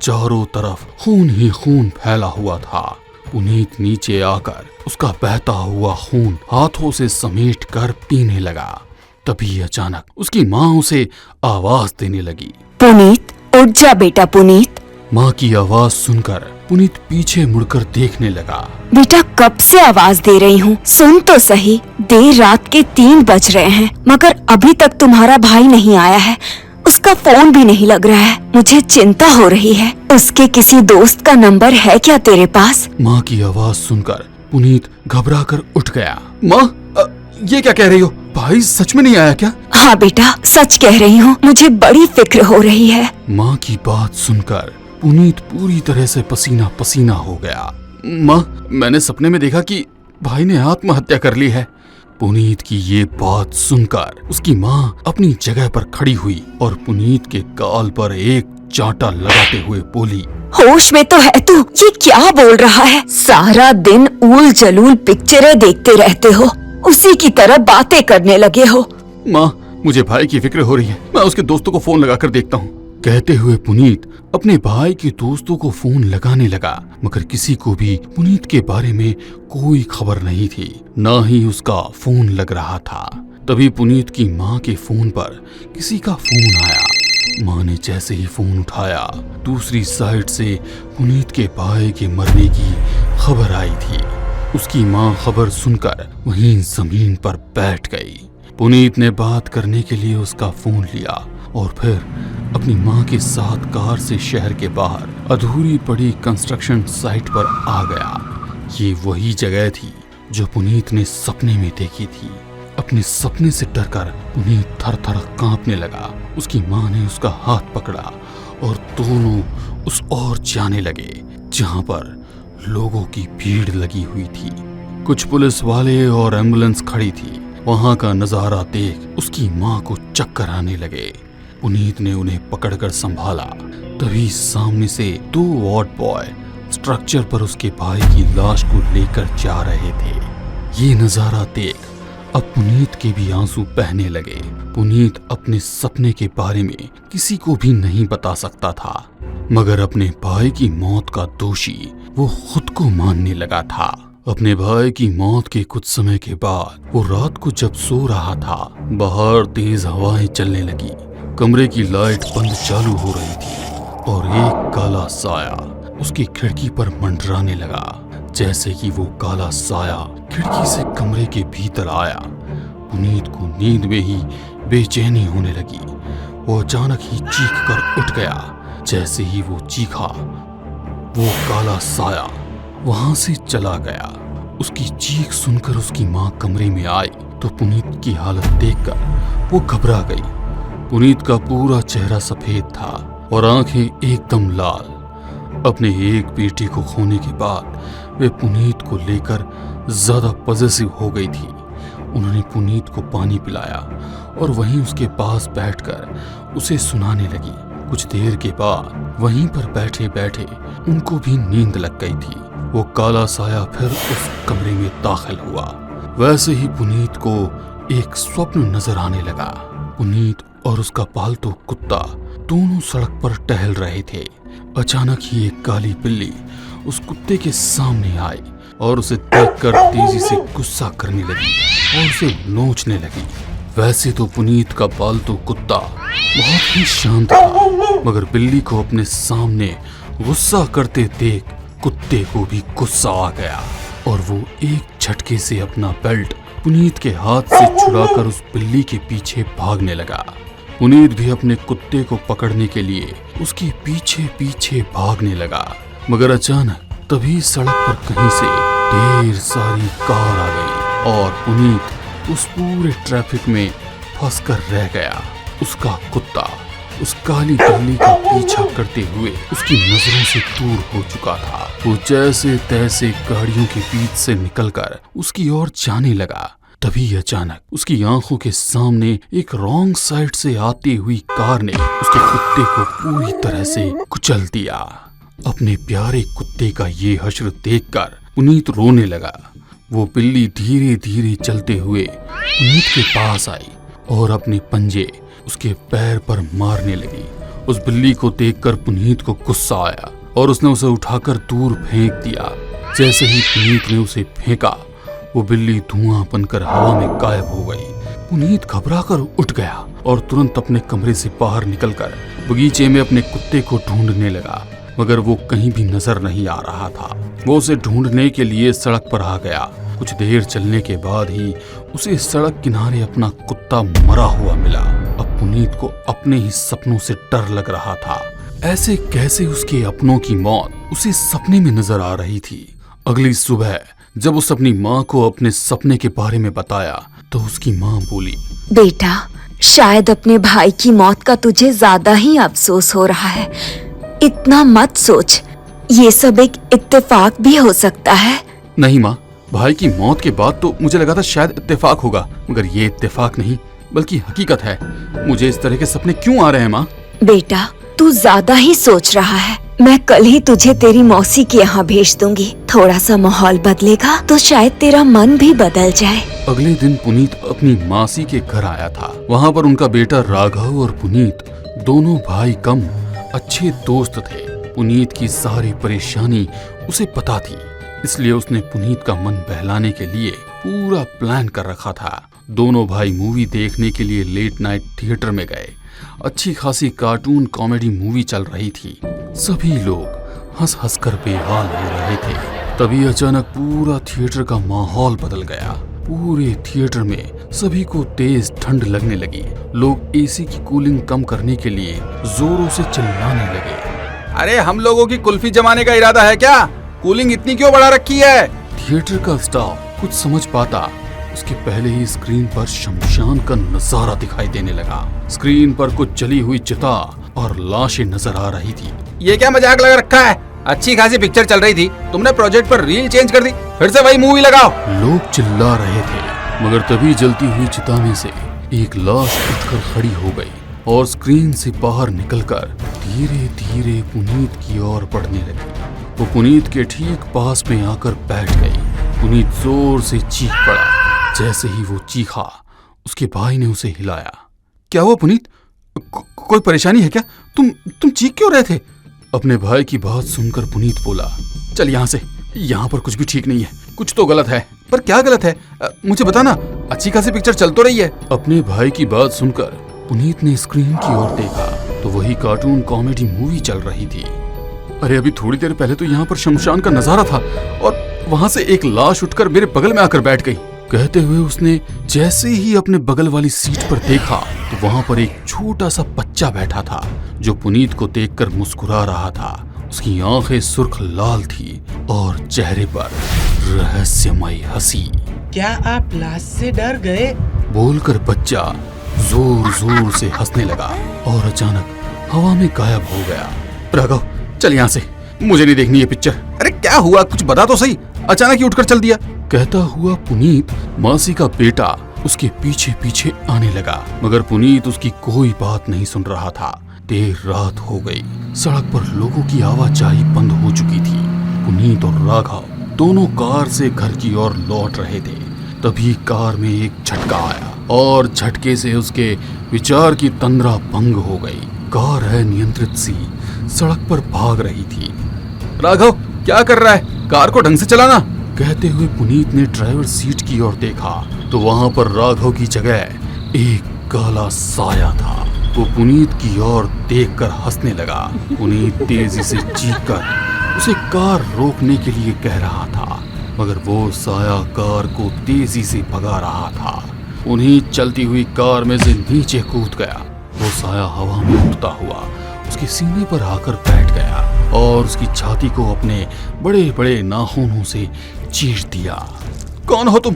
चारों तरफ खून ही खून फैला हुआ था। पुनीत नीचे आकर उसका बहता हुआ खून हाथों से समेट कर पीने लगा। तभी अचानक उसकी माँ उसे आवाज देने लगी, पुनीत उठ जा बेटा पुनीत। माँ की आवाज सुनकर पुनीत पीछे मुड़कर देखने लगा। बेटा कब से आवाज दे रही हूँ, सुन तो सही। देर रात के 3 बज रहे हैं मगर अभी तक तुम्हारा भाई नहीं आया है। उसका फोन भी नहीं लग रहा है। मुझे चिंता हो रही है। उसके किसी दोस्त का नंबर है क्या तेरे पास? माँ की आवाज सुनकर पुनीत घबराकर उठ गया। माँ ये क्या कह रही हो, भाई सच में नहीं आया क्या? हाँ बेटा सच कह रही हूँ, मुझे बड़ी फिक्र हो रही है। माँ की बात सुनकर पुनीत पूरी तरह से पसीना पसीना हो गया। माँ मैंने सपने में देखा कि भाई ने आत्महत्या कर ली है। पुनीत की ये बात सुनकर उसकी माँ अपनी जगह पर खड़ी हुई और पुनीत के गाल पर एक चांटा लगाते हुए बोली, होश में तो है तू? ये क्या बोल रहा है? सारा दिन ऊल जलूल पिक्चरें देखते रहते हो, उसी की तरह बातें करने लगे हो। माँ मुझे भाई की फिक्र हो रही है, मैं उसके दोस्तों को फोन लगाकर देखता हूँ। कहते हुए पुनीत अपने भाई के दोस्तों को फोन लगाने लगा, मगर किसी को भी पुनीत के बारे में कोई खबर नहीं थी, न ही उसका फोन लग रहा था। तभी पुनीत की माँ के फोन पर किसी का फोन आया। माँ ने जैसे ही फोन उठाया, दूसरी साइड से पुनीत के भाई के मरने की खबर आई थी। उसकी माँ खबर सुनकर वहीं जमीन पर बैठ गई। पुनीत ने बात करने के लिए उसका फोन लिया और फिर अपनी माँ के साथ कार से शहर के बाहर अधूरी पड़ी कंस्ट्रक्शन साइट पर आ गया। ये वही जगह थी जो पुनीत ने सपने में देखी थी। अपने सपने से डरकर पुनीत थर थर कांपने लगा। उसकी माँ ने उसका हाथ पकड़ा और दोनों उस ओर जाने लगे जहाँ पर लोगों की भीड़ लगी हुई थी। कुछ पुलिस वाले और एम्बुलेंस खड़ी थी। वहां का नजारा देख उसकी माँ को चक्कर आने लगे। पुनीत ने उन्हें पकड़कर संभाला। तभी सामने से 2 वार्ड बॉय स्ट्रक्चर पर उसके भाई की लाश को लेकर जा रहे थे। ये नजारा देख अब पुनीत के भी आंसू बहने लगे। पुनीत अपने सपने के बारे में किसी को भी नहीं बता सकता था, मगर अपने भाई की मौत का दोषी वो खुद को मानने लगा था। अपने भाई की मौत के कुछ समय के बाद वो रात को जब सो रहा था, बाहर तेज हवाएं चलने लगी। कमरे की लाइट बंद चालू हो रही थी और एक काला साया उसकी खिड़की पर मंडराने लगा। जैसे कि वो काला साया खिड़की से कमरे के भीतर आया, पुनीत को नींद में ही बेचैनी होने लगी। वो अचानक ही चीख कर उठ गया। जैसे ही वो चीखा, वो काला साया वहां से चला गया। उसकी चीख सुनकर उसकी माँ कमरे में आई तो पुनीत की हालत देखकर वो घबरा गई। पुनीत का पूरा चेहरा सफेद था और आंखें एकदम लाल। अपने एक बेटे को खोने के बाद वे पुनीत को लेकर ज्यादा पॉजेसिव हो गई थी। उन्होंने पुनीत को पानी पिलाया और वहीं उसके पास बैठकर उसे सुनाने लगी। कुछ देर के बाद वहीं पर बैठे बैठे उनको भी नींद लग गई थी। वो काला साया फिर उस कमरे में दाखिल हुआ। वैसे ही पुनीत को एक स्वप्न नजर आने लगा। पुनीत और उसका पालतू कुत्ता दोनों सड़क पर टहल रहे थे। अचानक ही एक काली बिल्ली उस कुत्ते के सामने आई और उसे देखकर तेजी से गुस्सा करने लगी और उसे नोचने लगी। वैसे तो पुनीत का पालतू कुत्ता बहुत ही शांत था, मगर बिल्ली को अपने सामने गुस्सा करते देख कुत्ते को भी गुस्सा आ गया और वो एक झटके से अपना बेल्ट पुनीत के हाथ से छुड़ाकर उस बिल्ली के पीछे भागने लगा। पुनीत भी अपने कुत्ते को पकड़ने के लिए उसके पीछे पीछे भागने लगा, मगर अचानक तभी सड़क पर कहीं से ढेर सारी कार आ गई और पुनीत उस पूरे ट्रैफिक में फंसकर रह गया। उसका कुत्ता उस काली बिल्ली का पीछा करते हुए उसकी नजरों से दूर हो चुका था। वो जैसे तैसे गाड़ियों के बीच से निकलकर उसकी ओर जाने लगा। तभी अचानक उसकी आंखों के सामने एक रॉन्ग साइड से आती हुई कार ने उसके कुत्ते को पूरी तरह से कुचल दिया। अपने प्यारे कुत्ते का ये हश्र देखकर पुनीत रोने लगा। वो बिल्ली धीरे धीरे चलते हुए पुनीत के पास आई और अपने पंजे उसके पैर पर मारने लगी। उस बिल्ली को देखकर पुनीत को गुस्सा आया और उसने उसे उठाकर दूर फेंक दिया। जैसे ही पुनीत ने उसे फेंका, वो बिल्ली धुआं बनकर हवा में गायब हो गई। पुनीत घबराकर उठ गया और तुरंत अपने कमरे से बाहर निकलकर बगीचे में अपने कुत्ते को ढूंढने लगा, मगर वो कहीं भी नजर नहीं आ रहा था। वो उसे ढूंढने के लिए सड़क पर आ गया। कुछ देर चलने के बाद ही उसे सड़क किनारे अपना कुत्ता मरा हुआ मिला। अब पुनीत को अपने ही सपनों से डर लग रहा था। ऐसे कैसे उसके अपनों की मौत उसे सपने में नजर आ रही थी। अगली सुबह जब उस अपनी माँ को अपने सपने के बारे में बताया तो उसकी माँ बोली, बेटा, शायद अपने भाई की मौत का तुझे ज्यादा ही अफसोस हो रहा है। इतना मत सोच, ये सब एक इत्तेफाक भी हो सकता है। नहीं माँ, भाई की मौत के बाद तो मुझे लगा था शायद इत्तेफाक होगा, मगर ये इत्तेफाक नहीं बल्कि हकीकत है। मुझे इस तरह के सपने क्यों आ रहे हैं माँ? बेटा, तू ज्यादा ही सोच रहा है। मैं कल ही तुझे तेरी मौसी के यहाँ भेज दूंगी। थोड़ा सा माहौल बदलेगा तो शायद तेरा मन भी बदल जाए। अगले दिन पुनीत अपनी मासी के घर आया था। वहाँ पर उनका बेटा राघव और पुनीत दोनों भाई कम अच्छे दोस्त थे। पुनीत की सारी परेशानी उसे पता थी, इसलिए उसने पुनीत का मन बहलाने के लिए पूरा प्लान कर रखा था। दोनों भाई मूवी देखने के लिए लेट नाइट थिएटर में गए। अच्छी खासी कार्टून कॉमेडी मूवी चल रही थी। सभी लोग हंस हंस कर बेहाल हो रहे थे। तभी अचानक पूरा थिएटर का माहौल बदल गया। पूरे थिएटर में सभी को तेज ठंड लगने लगी। लोग एसी की कूलिंग कम करने के लिए जोरों से चिल्लाने लगे। अरे हम लोगों की कुल्फी जमाने का इरादा है क्या? कूलिंग इतनी क्यों बढ़ा रखी है? थिएटर का स्टाफ कुछ समझ पाता उसके पहले ही स्क्रीन पर शमशान का नजारा दिखाई देने लगा। स्क्रीन पर कुछ जली हुई चिता और लाशें नजर आ रही थी। ये क्या मजाक लगा रखा है? अच्छी खासी पिक्चर चल रही थी, तुमने प्रोजेक्ट पर रील चेंज कर दी। फिर से वही मूवी लगाओ। लोग चिल्ला रहे थे, मगर तभी जलती हुई चिता में से एक लाश उठकर खड़ी हो गई और स्क्रीन से बाहर निकलकर धीरे धीरे पुनीत की ओर बढ़ने लगी। वो पुनीत के ठीक पास में आकर बैठ गई। पुनीत जोर से चीख पड़ा। जैसे ही वो चीखा, उसके भाई ने उसे हिलाया। क्या हुआ पुनीत? कोई परेशानी है क्या? तुम चीख क्यों रहे थे? अपने भाई की बात सुनकर पुनीत बोला, चल यहाँ से, यहाँ पर कुछ भी ठीक नहीं है। कुछ तो गलत है। पर क्या गलत है? मुझे बताना। अच्छी खासी पिक्चर चल तो रही है। अपने भाई की बात सुनकर पुनीत ने स्क्रीन की ओर देखा तो वही कार्टून कॉमेडी मूवी चल रही थी। अरे अभी थोड़ी देर पहले तो यहाँ पर शमशान का नजारा था और वहाँ से एक लाश उठकर मेरे बगल में आकर बैठ गई। कहते हुए उसने जैसे ही अपने बगल वाली सीट पर देखा तो वहाँ पर एक छोटा सा बच्चा बैठा था जो पुनीत को देखकर मुस्कुरा रहा था। उसकी आंखें सुर्ख लाल थी और चेहरे पर रहस्यमय हंसी। क्या आप लाश से डर गए? बोलकर बच्चा जोर जोर से हंसने लगा और अचानक हवा में गायब हो गया। राघव, चल यहाँ से, मुझे नहीं देखनी ये पिक्चर। अरे क्या हुआ? कुछ बता तो सही। अचानक ही उठकर चल दिया। कहता हुआ पुनीत मासी का बेटा उसके पीछे पीछे आने लगा, मगर पुनीत उसकी कोई बात नहीं सुन रहा था। देर रात हो गई। सड़क पर लोगों की आवाजाही बंद हो चुकी थी। पुनीत और राघव दोनों कार से घर की ओर लौट रहे थे। तभी कार में एक झटका आया और झटके से उसके विचार की तंद्रा भंग हो गई। कार अनियंत्रित सी सड़क पर भाग रही थी। राघव, क्या कर रहा है? कार को ढंग से चलाना। कहते हुए पुनीत ने ड्राइवर सीट की ओर देखा तो वहां पर राघव की जगह एक काला साया था। वो पुनीत की ओर देखकर हंसने लगा। पुनीत तेजी से चीखकर उसे कार रोकने के लिए कह रहा था, मगर वो साया कार को तेजी से भगा रहा था। पुनीत चलती हुई कार में से नीचे कूद गया वो साया हवा में उड़ता हुआ उसके सीने पर आकर बैठ गया और उसकी छाती को अपने बड़े बड़े नाखूनों से चीर दिया। कौन हो तुम?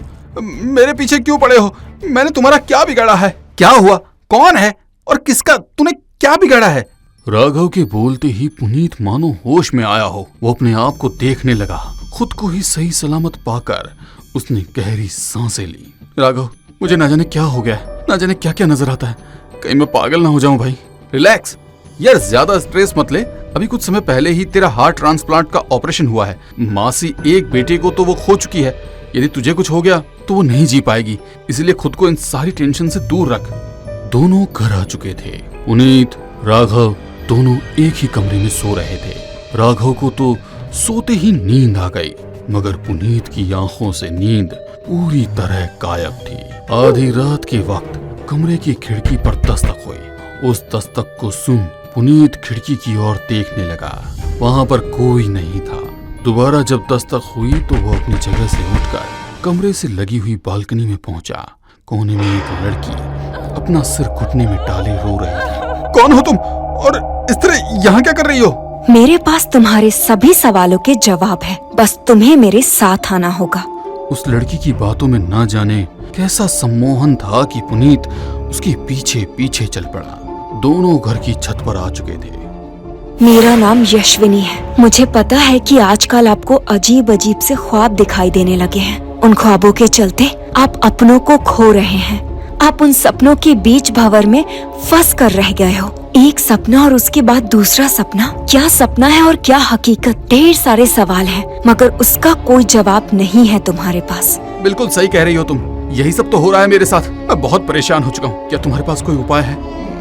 मेरे पीछे क्यों पड़े हो? मैंने तुम्हारा क्या बिगाड़ा है? क्या हुआ? कौन है और किसका? तूने क्या बिगाड़ा है? राघव के बोलते ही पुनीत मानो होश में आया हो। वो अपने आप को देखने लगा। खुद को ही सही सलामत पाकर उसने गहरी सांसें ली। राघव, मुझे ना जाने क्या हो गया है, ना जाने क्या क्या नजर आता है। कहीं मैं पागल ना हो जाऊं भाई। रिलैक्स यार, ज्यादा स्ट्रेस मत ले। अभी कुछ समय पहले ही तेरा हार्ट ट्रांसप्लांट का ऑपरेशन हुआ है। मासी एक बेटे को तो वो खो चुकी है। यदि तुझे कुछ हो गया तो वो नहीं जी पाएगी, इसलिए खुद को इन सारी टेंशन से दूर रख। दोनों घर आ चुके थे। पुनीत, राघव दोनों एक ही कमरे में सो रहे थे। राघव को तो सोते ही नींद आ गई, मगर पुनीत की आंखों से नींद पूरी तरह गायब थी। आधी रात के वक्त कमरे की खिड़की पर दस्तक हुई। उस दस्तक को सुन पुनीत खिड़की की ओर देखने लगा। वहां पर कोई नहीं था। दोबारा जब दस्तक हुई तो वो अपनी जगह से उठकर कमरे से लगी हुई बालकनी में पहुंचा। कोने में एक लड़की अपना सिर घुटने में डाले रो रही थी। कौन हो तुम और इस तरह यहाँ क्या कर रही हो? मेरे पास तुम्हारे सभी सवालों के जवाब है, बस तुम्हें मेरे साथ आना होगा। उस लड़की की बातों में ना जाने कैसा सम्मोहन था कि पुनीत उसके पीछे पीछे चल पड़ा। दोनों घर की छत पर आ चुके थे। मेरा नाम यशविनी है। मुझे पता है कि आजकल आपको अजीब अजीब से ख्वाब दिखाई देने लगे हैं। उन ख्वाबों के चलते आप अपनों को खो रहे हैं। आप उन सपनों के बीच भंवर में फंस कर रह गए हो। एक सपना और उसके बाद दूसरा सपना। क्या सपना है और क्या हकीकत? ढेर सारे सवाल हैं, मगर उसका कोई जवाब नहीं है तुम्हारे पास। बिल्कुल सही कह रही हो तुम। यही सब तो हो रहा है मेरे साथ। मैं बहुत परेशान हो चुका हूँ। क्या तुम्हारे पास कोई उपाय है?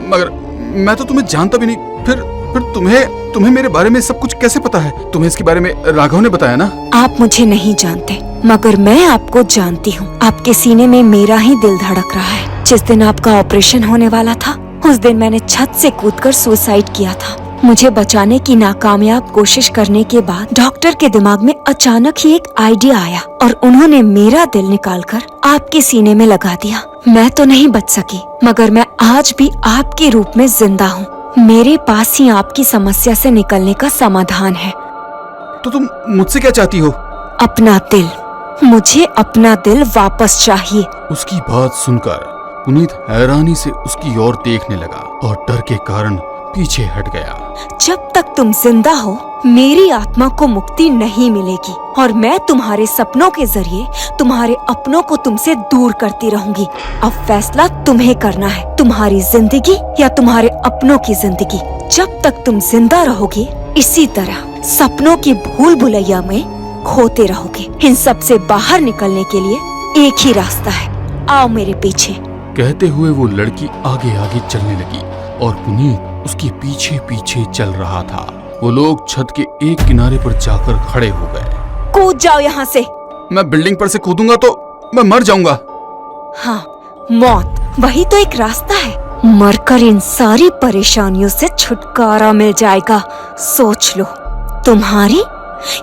मगर मैं तो तुम्हें जानता भी नहीं। फिर तुम्हें मेरे बारे में सब कुछ कैसे पता है? तुम्हें इसके बारे में राघव ने बताया ना? आप मुझे नहीं जानते, मगर मैं आपको जानती हूँ। आपके सीने में मेरा ही दिल धड़क रहा है। जिस दिन आपका ऑपरेशन होने वाला था, उस दिन मैंने छत से कूदकर सुसाइड किया था। मुझे बचाने की नाकामयाब कोशिश करने के बाद डॉक्टर के दिमाग में अचानक ही एक आइडिया आया और उन्होंने मेरा दिल निकालकर आपके सीने में लगा दिया। मैं तो नहीं बच सकी, मगर मैं आज भी आपके रूप में जिंदा हूँ। मेरे पास ही आपकी समस्या से निकलने का समाधान है। तो तुम मुझसे क्या चाहती हो? अपना दिल। मुझे अपना दिल वापस चाहिए। उसकी बात सुनकर पुनीत हैरानी से उसकी ओर देखने लगा और डर के कारण पीछे हट गया। जब तक तुम जिंदा हो, मेरी आत्मा को मुक्ति नहीं मिलेगी और मैं तुम्हारे सपनों के जरिए तुम्हारे अपनों को तुमसे दूर करती रहूंगी। अब फैसला तुम्हें करना है, तुम्हारी जिंदगी या तुम्हारे अपनों की जिंदगी। जब तक तुम जिंदा रहोगे, इसी तरह सपनों की भूल भुलैया में खोते रहोगे। इन सब से बाहर निकलने के लिए एक ही रास्ता है। आओ मेरे पीछे। कहते हुए वो लड़की आगे आगे चलने लगी और पुनीत उसके पीछे पीछे चल रहा था। वो लोग छत के एक किनारे पर जाकर खड़े हो गए। कूद जाओ यहाँ से। मैं बिल्डिंग पर से कूदूंगा तो मैं मर जाऊंगा। हाँ, मौत वही तो एक रास्ता है। मरकर इन सारी परेशानियों से छुटकारा मिल जाएगा। सोच लो, तुम्हारी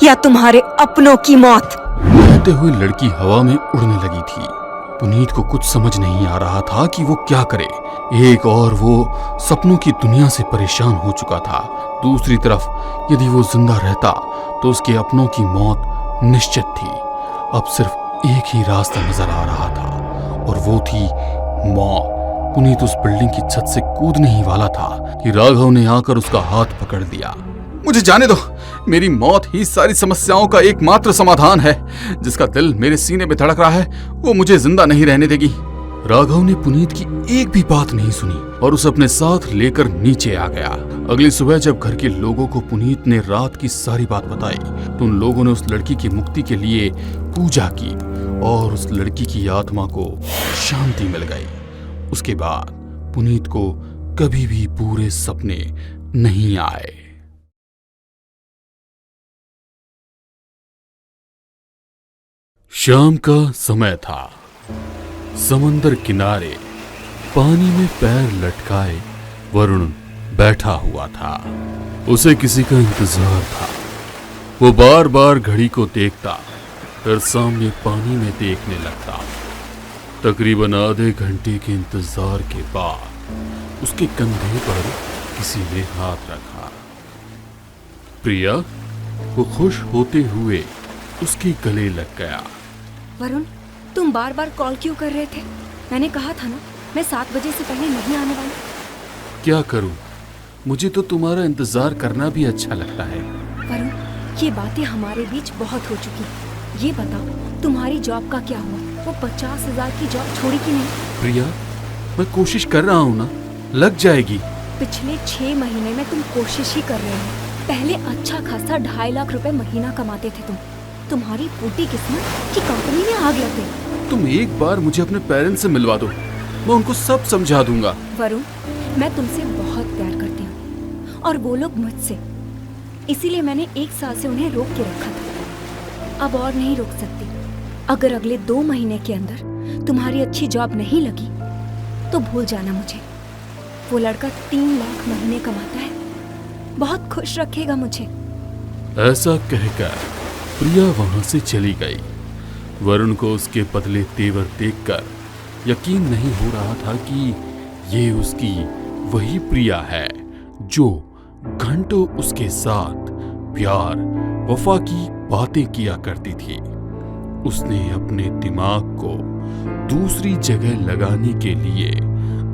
या तुम्हारे अपनों की मौत। कहते हुए लड़की हवा में उड़ने लगी थी। पुनीत को कुछ समझ नहीं आ रहा था कि वो क्या करे। एक और वो सपनों की दुनिया से परेशान हो चुका था। दूसरी तरफ यदि वो जिंदा रहता तो उसके अपनों की मौत निश्चित थी। अब सिर्फ एक ही रास्ता नजर आ रहा था और वो थी मौत। पुनीत उस बिल्डिंग की छत से कूदने ही वाला था कि राघव ने आकर उसका हाथ पकड़ लिया। मुझे जाने दो। मेरी मौत ही सारी समस्याओं का एकमात्र समाधान है। जिसका दिल मेरे सीने में धड़क रहा है, वो मुझे जिंदा नहीं रहने देगी। राघव ने पुनीत की एक भी बात नहीं सुनी और उसे अपने साथ लेकर नीचे आ गया। अगली सुबह जब घर के लोगों को पुनीत ने रात की सारी बात बताई तो उन लोगों ने उस लड़की की मुक्ति के लिए पूजा की और उस लड़की की आत्मा को शांति मिल गई। उसके बाद पुनीत को कभी भी पूरे सपने नहीं आए। शाम का समय था। समंदर किनारे पानी में पैर लटकाए वरुण बैठा हुआ था। उसे किसी का इंतजार था। वो बार बार घड़ी को देखता, फिर सामने पानी में देखने लगता। तकरीबन आधे घंटे के इंतजार के बाद उसके कंधे पर किसी ने हाथ रखा। प्रिया वो खुश होते हुए उसके गले लग गया। वरुण, तुम बार बार कॉल क्यों कर रहे थे? मैंने कहा था ना, मैं 7 बजे से पहले नहीं आने वाली। क्या करूं, मुझे तो तुम्हारा इंतजार करना भी अच्छा लगता है। वरुण, ये बातें हमारे बीच बहुत हो चुकी। ये बताओ, तुम्हारी जॉब का क्या हुआ? वो 50,000 की जॉब छोड़ी कि नहीं? प्रिया, मैं कोशिश कर रहा हूं ना, लग जाएगी। पिछले 6 महीने में तुम कोशिश ही कर रहे हो। पहले अच्छा खासा 2.5 लाख रुपए महीना कमाते थे तुम। तुम्हारी फूटी किस्मत कि कंपनी में आग लग गई। तुम एक बार मुझे अपने पेरेंट्स से मिलवा दो, मैं उनको सब समझा दूंगा। वरुण, मैं तुमसे बहुत प्यार करती हूँ और वो लोग मुझसे। इसीलिए मैंने 1 साल से उन्हें रोक के रखा था। अब और नहीं रोक सकती। अगर अगले 2 महीने के अंदर तुम्हारी अच्छी जॉब नहीं लगी तो भूल जाना मुझे। वो लड़का 3 लाख महीने कमाता है, बहुत खुश रखेगा मुझे। ऐसा कहकर प्रिया वहां से चली गई। वरुण को उसके बदले तेवर देखकर यकीन नहीं हो रहा था कि ये उसकी वही प्रिया है जो घंटों उसके साथ प्यार वफा की बातें किया करती थी। उसने अपने दिमाग को दूसरी जगह लगाने के लिए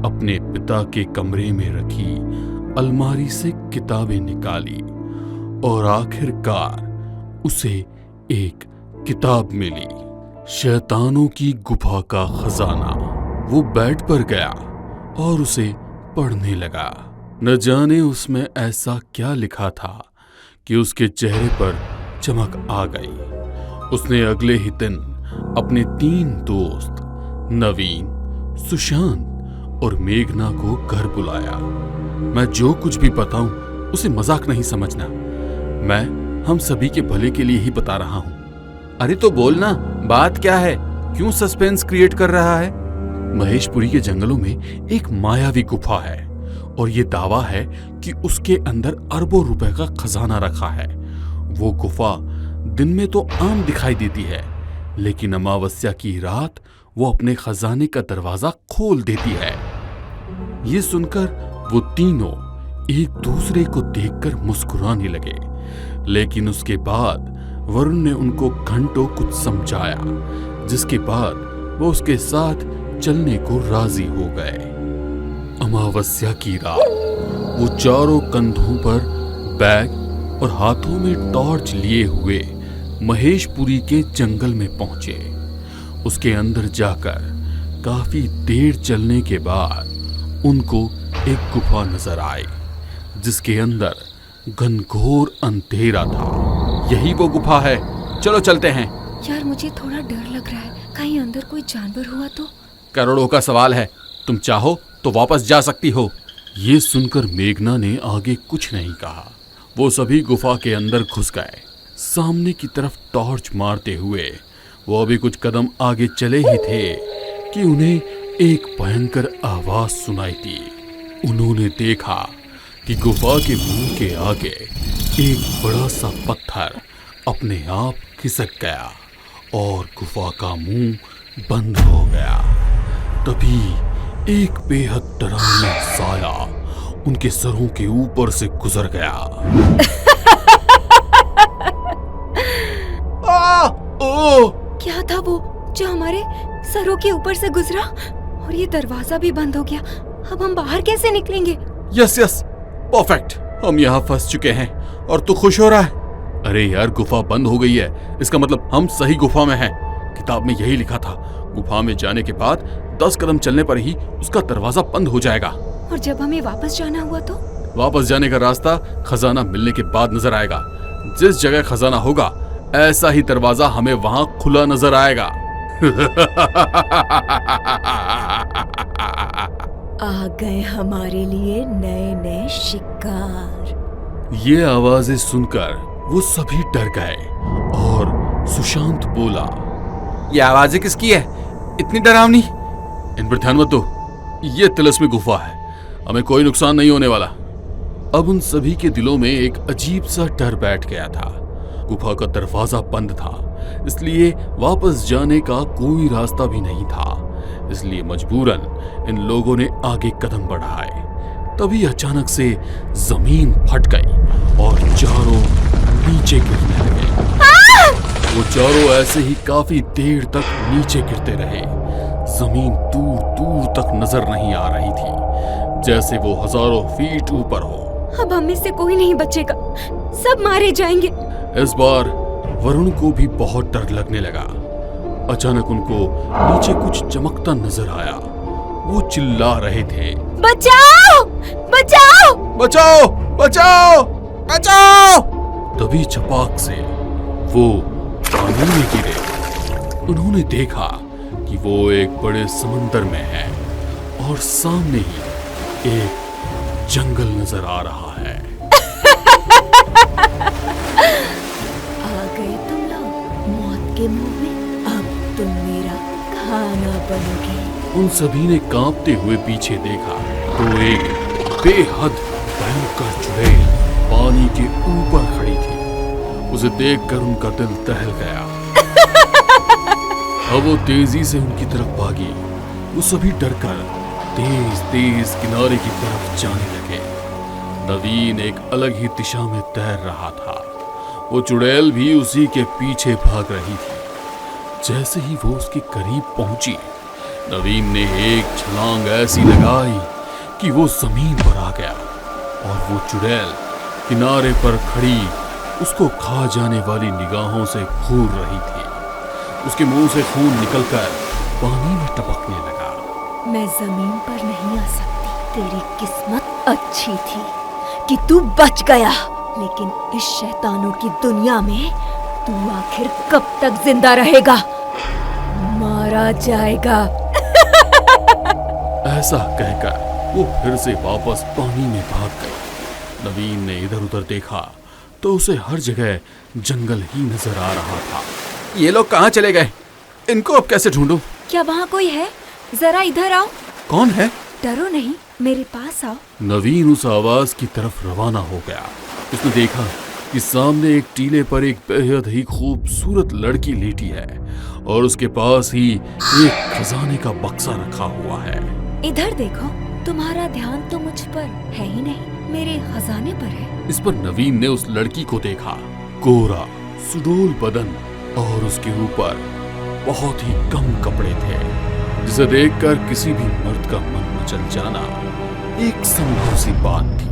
अपने पिता के कमरे में रखी अलमारी से किताबें निकाली और आखिरकार उसे एक किताब मिली, शैतानों की गुफा का खजाना। वो बेड पर गया और उसे पढ़ने लगा। न जाने उसमें ऐसा क्या लिखा था कि उसके चेहरे पर चमक आ गई। उसने अगले ही दिन अपने 3 दोस्त नवीन, सुशांत और मेघना को घर बुलाया। मैं जो कुछ भी बताऊं उसे मजाक नहीं समझना, मैं हम सभी के भले के लिए ही बता रहा हूं। अरे तो बोलना, बात क्या है? क्यों सस्पेंस क्रिएट कर रहा है? महेशपुरी के जंगलों में एक मायावी गुफा है और ये दावा है कि उसके अंदर अरबों रुपए का खजाना रखा है। वो गुफा दिन में तो आम दिखाई देती है, लेकिन अमावस्या की रात वो अपने खजाने का दरवाजा खोल देती है। ये सुनकर वो तीनों एक दूसरे को देखकर मुस्कुराने लगे, लेकिन उसके बाद वरुण ने उनको घंटों कुछ समझाया, जिसके बाद वो उसके साथ चलने को राजी हो गए। अमावस्या की रात वो चारों कंधों पर बैग और हाथों में टॉर्च लिए हुए महेशपुरी के जंगल में पहुंचे। उसके अंदर जाकर काफी देर चलने के बाद उनको एक गुफा नजर आई, जिसके अंदर घनघोर अंधेरा था। यही वो गुफा है, चलो चलते हैं। यार, मुझे थोड़ा डर लग रहा है, कहीं अंदर कोई जानवर हुआ तो? करोड़ों का सवाल है, तुम चाहो तो वापस जा सकती हो। ये सुनकर मेघना ने आगे कुछ नहीं कहा। वो सभी गुफा के अंदर घुस गए। सामने की तरफ टॉर्च मारते हुए वो अभी कुछ कदम आगे चले ही थे कि उन्हें एक भयंकर आवाज सुनाई दी। उन्होंने देखा कि गुफा के मुंह के आगे एक बड़ा सा पत्थर अपने आप खिसक गया और गुफा का मुंह बंद हो गया। तभी एक बेहद डरावना साया उनके सरों के ऊपर से गुजर गया। क्या था वो जो हमारे सरों के ऊपर से गुजरा? और ये दरवाजा भी बंद हो गया। अब हम बाहर कैसे निकलेंगे? Yes yes, perfect. हम यहाँ फंस चुके हैं और तू खुश हो रहा है? अरे यार, गुफा बंद हो गई है, इसका मतलब हम सही गुफा में हैं। किताब में यही लिखा था, गुफा में जाने के बाद 10 कदम चलने पर ही उसका दरवाजा बंद हो जाएगा। और जब हमें वापस जाना हुआ तो? वापस जाने का रास्ता खजाना मिलने के बाद नजर आएगा। जिस जगह खजाना होगा, ऐसा ही दरवाजा हमें वहां खुला नजर आएगा। आ गए हमारे लिए नए नए शिकार। ये आवाजें सुनकर वो सभी डर गए और सुशांत बोला, ये आवाजें किसकी है? इतनी डरावनी? इन पर ध्यान मत दो, ये तिलस्मी गुफा है, हमें कोई नुकसान नहीं होने वाला। अब उन सभी के दिलों में एक अजीब सा डर बैठ गया था। गुफा का दरवाजा बंद था, इसलिए वापस जाने का कोई रास्ता भी नहीं था। इसलिए मजबूरन इन लोगों ने आगे कदम बढ़ाए। तभी अचानक से जमीन फट गई और चारों नीचे गिरने लगे। वो चारों ऐसे ही काफी देर तक नीचे गिरते रहे। जमीन दूर दूर तक नजर नहीं आ रही थी, जैसे वो हजारों फीट ऊपर हो। अब हम में से कोई नहीं बचेगा, सब मारे जाएंगे। इस बार वरुण को भी बहुत डर लगने लगा। अचानक उनको नीचे कुछ चमकता नजर आया। वो चिल्ला रहे थे, बचाओ बचाओ बचाओ बचाओ बचाओ। तभी छपाक से वो पानी में गिरे। उन्होंने देखा कि वो एक बड़े समंदर में है और सामने ही एक जंगल नजर आ रहा है। आ गए तुम लोग मौत के मुंह में, अब तुम मेरा खाना बनोगे। उन सभी ने कांपते हुए पीछे देखा तो एक बेहद भयंकर चुड़ैल पानी के ऊपर खड़ी थी। उसे देखकर उनका दिल दहल गया। अब वो तेजी से उनकी तरफ भागी। वो सभी डरकर तेज तेज किनारे की तरफ जाने लगे। नवीन एक अलग ही दिशा में तैर रहा था। वो चुड़ैल भी उसी के पीछे भाग रही थी। जैसे ही वो उसके करीब पहुंची, नवीन ने एक छलांग ऐसी लगाई कि वो जमीन पर आ गया और वो चुड़ैल किनारे पर खड़ी उसको खा जाने वाली निगाहों से घूर रही थी। उसके मुंह से खून निकलकर पानी में टपकने लगा। मैं जमीन पर नहीं आ सकती। तेरी किस्मत अच्छी थी कि तू बच गया, लेकिन इस शैतानों की दुनिया में तू आखिर कब तक जिंदा रहेगा? मारा जाएगा। ऐसा कहकर वो फिर से वापस पानी में भाग गई। नवीन ने इधर उधर देखा तो उसे हर जगह जंगल ही नजर आ रहा था। ये लोग कहाँ चले गए? इनको अब कैसे ढूंढूं? क्या वहाँ कोई है? जरा इधर आओ। कौन है? डरो नहीं, मेरे पास आओ। नवीन उस आवाज की तरफ रवाना हो गया। उसने देखा कि सामने एक टीले पर एक बेहद ही खूबसूरत लड़की लेटी है और उसके पास ही एक खजाने का बक्सा रखा हुआ है। इधर देखो, तुम्हारा ध्यान तो मुझ पर है ही नहीं, मेरे खजाने पर है। इस पर नवीन ने उस लड़की को देखा। गोरा सुडोल बदन और उसके ऊपर बहुत ही कम कपड़े थे, जिसे देखकर किसी भी मर्द का मन मचल जाना एक संभव सी बात थी।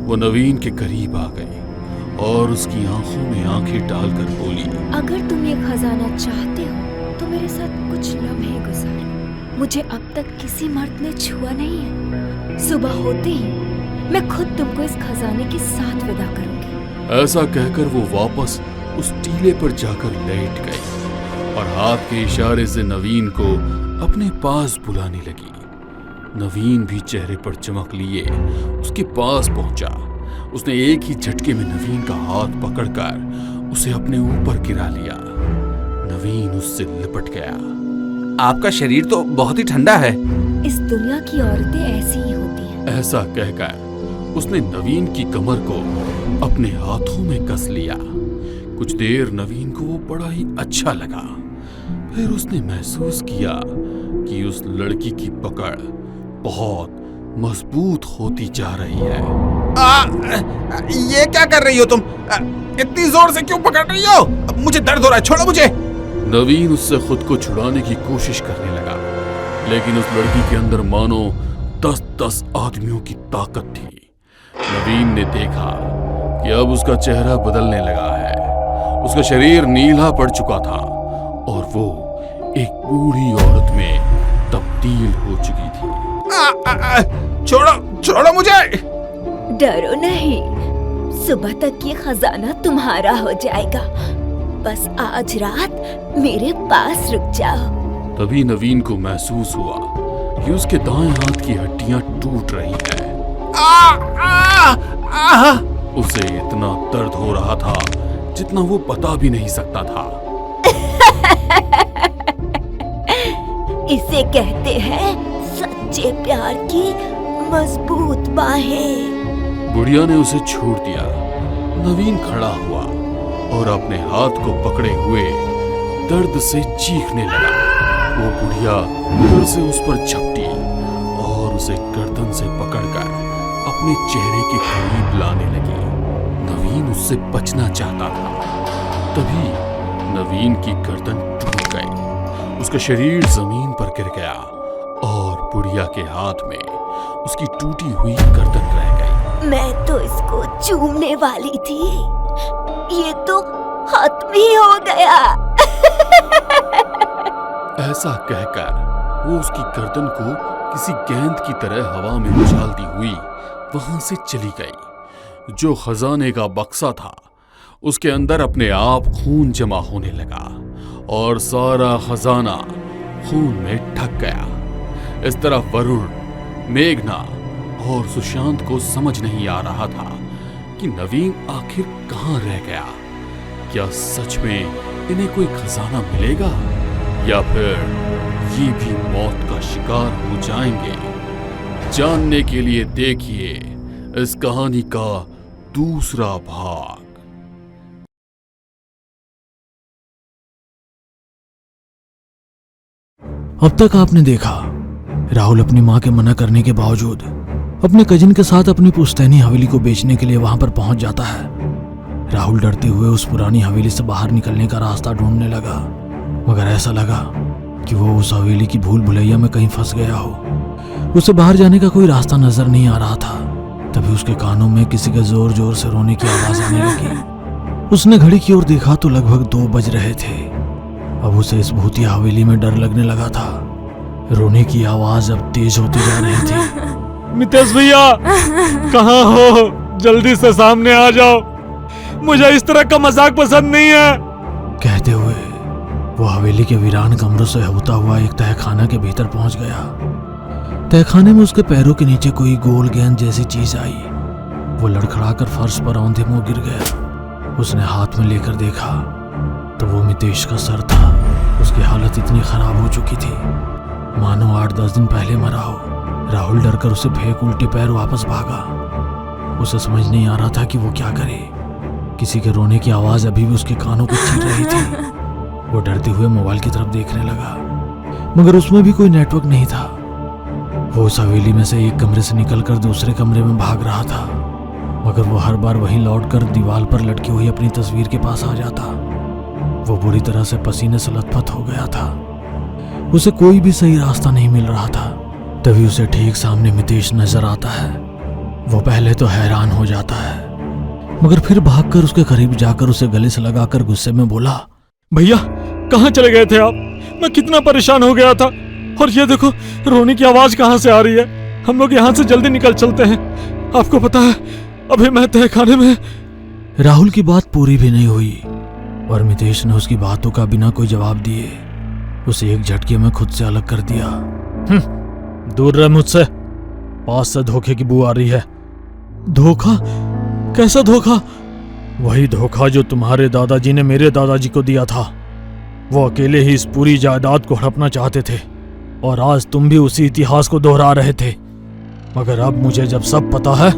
वो नवीन के करीब आ गई और उसकी आंखों में आंखें डालकर बोली, अगर तुम ये खजाना चाहते हो तो मेरे साथ कुछ लम्हे गुजारो। मुझे अब तक किसी मर्द ने छुआ नहीं है। सुबह होते ही मैं खुद तुमको इस खजाने के साथ विदा करूंगी। ऐसा कहकर वो वापस उस टीले पर जाकर लेट गई और हाथ के इशारे से नवीन को अपने पास बुलाने लगी। नवीन भी चेहरे पर चमक लिए उसके पास पहुंचा। उसने एक ही झटके में नवीन का हाथ पकड़कर उसे अपने ऊपर गिरा लिया। नवीन उससे लिपट गया। आपका शरीर तो बहुत ही ठंडा है। इस दुनिया की औरतें ऐसी ही होती हैं। ऐसा कहकर उसने नवीन की कमर को अपने हाथों में कस लिया। कुछ देर नवीन को वो बड़ा ही अच्छा लगा। फिर उसने महसूस किया कि उस लड़की की पकड़ बहुत मजबूत होती जा रही है। ये क्या कर रही हो तुम? इतनी जोर से क्यों पकड़ रही हो? मुझे दर्द हो रहा है, छोड़ो मुझे। नवीन उससे खुद को छुड़ाने की कोशिश करने लगा, लेकिन उस लड़की के अंदर मानो 10-10 आदमियों की ताकत थी। नवीन ने देखा कि अब उसका चेहरा बदलने लगा है। उसका शरीर नीला पड़ चुका था और वो एक बूढ़ी औरत में तब्दील हो चुकी थी। छोड़ो छोड़ो मुझे। डरो नहीं, सुबह तक ये खजाना तुम्हारा हो जाएगा। बस आज रात मेरे पास रुक जाओ। तभी नवीन को महसूस हुआ कि उसके दाएं हाथ की हड्डियां टूट रही है। उसे इतना दर्द हो रहा था जितना वो बता भी नहीं सकता था। इसे कहते हैं सच्चे प्यार की मजबूत बाहें। बुढ़िया ने उसे छोड़ दिया। नवीन खड़ा हुआ और अपने हाथ को पकड़े हुए दर्द से चीखने लगा। वो बुढ़िया फिर से उस पर झपटी और उसे गर्दन से पकड़कर अपने चेहरे के करीब लाने लगी। नवीन उससे बचना चाहता था, तभी नवीन की गर्दन टूट गई। उसका शरीर जमीन पर गिर गया और बुढ़िया के हाथ में उसकी टूटी हुई गर्दन रह गई। मैं तो इसको चूमने वाली थी, ये तो खत्म ही हो गया। ऐसा कहकर वो उसकी गर्दन को किसी गेंद की तरह हवा में उछालती हुई वहां से चली गई। जो खजाने का बक्सा था उसके अंदर अपने आप खून जमा होने लगा और सारा खजाना खून में ढक गया। इस तरह वरुण, मेघना और सुशांत को समझ नहीं आ रहा था कि नवीन आखिर कहां रह गया। क्या सच में इन्हें कोई खजाना मिलेगा या फिर ये भी मौत का शिकार हो जाएंगे? जानने के लिए देखिए इस कहानी का दूसरा भाग। अब तक आपने देखा राहुल अपनी मां के मना करने के बावजूद अपने कजिन के साथ अपनी पुश्तैनी हवेली को बेचने के लिए वहां पर पहुंच जाता है। राहुल डरते हुए उस पुरानी हवेली से बाहर निकलने का रास्ता ढूंढने लगा, मगर ऐसा लगा कि वो उस हवेली की भूल भुलैया में कहीं फंस गया हो। उसे बाहर जाने का कोई रास्ता नजर नहीं आ रहा था। तभी उसके कानों में किसी के जोर जोर से रोने की आवाज आने लगी। उसने घड़ी की ओर देखा तो लगभग 2 बज रहे थे। अब उसे इस भूतिया हवेली में डर लगने लगा था। रोने की आवाज अब तेज होती जा रही थी। मितेश भैया, कहाँ हो? जल्दी से सामने आ जाओ, मुझे इस तरह का मजाक पसंद नहीं है। कहते हुए वो हवेली के वीरान कमरों से होता हुआ एक तहखाना के भीतर पहुंच गया। तहखाने में उसके पैरों के नीचे कोई गोल गेंद जैसी चीज आई। वो लड़खड़ाकर फर्श पर औंधे मुंह गिर गया। उसने हाथ में लेकर देखा तो वो मितेश का सर था। उसकी हालत इतनी खराब हो चुकी थी मानो 8-10 दिन पहले मरा हो। राहुल डरकर उसे फेंक उल्टे पैर वापस भागा। उसे समझ नहीं आ रहा था कि वो क्या करे। किसी के रोने की आवाज अभी भी उसके कानों को छीन रही थी। वो डरते हुए मोबाइल की तरफ देखने लगा, मगर उसमें भी कोई नेटवर्क नहीं था। वो उस हवेली में से एक कमरे से निकलकर दूसरे कमरे में भाग रहा था, मगर वो हर बार वहीं लौटकर दीवार पर लटकी हुई अपनी तस्वीर के पास आ जाता। वो बुरी तरह से पसीने से लथपथ हो गया था। उसे कोई भी सही रास्ता नहीं मिल रहा था। तभी उसे ठीक सामने मितेश नजर आता है। वो पहले तो हैरान हो जाता है, मगर फिर भागकर उसके करीब जाकर उसे गले से लगाकर गुस्से में बोला, भैया कहाँ चले गए थे आप? मैं कितना परेशान हो गया था, और ये देखो रोने की आवाज कहाँ से आ रही है। हम लोग यहाँ से जल्दी निकल चलते हैं। आपको पता है अभी मैं तहखाने में। राहुल की बात पूरी भी नहीं हुई और मितेश ने उसकी बातों का बिना कोई जवाब दिए उसे एक झटके में खुद से अलग कर दिया। दूर रह मुझसे, पास से धोखे की बू आ रही है। धोखा? कैसा धोखा? वही धोखा जो तुम्हारे दादाजी ने मेरे दादाजी को दिया था। वो अकेले ही इस पूरी जायदाद को हड़पना चाहते थे और आज तुम भी उसी इतिहास को दोहरा रहे थे। मगर अब मुझे जब सब पता है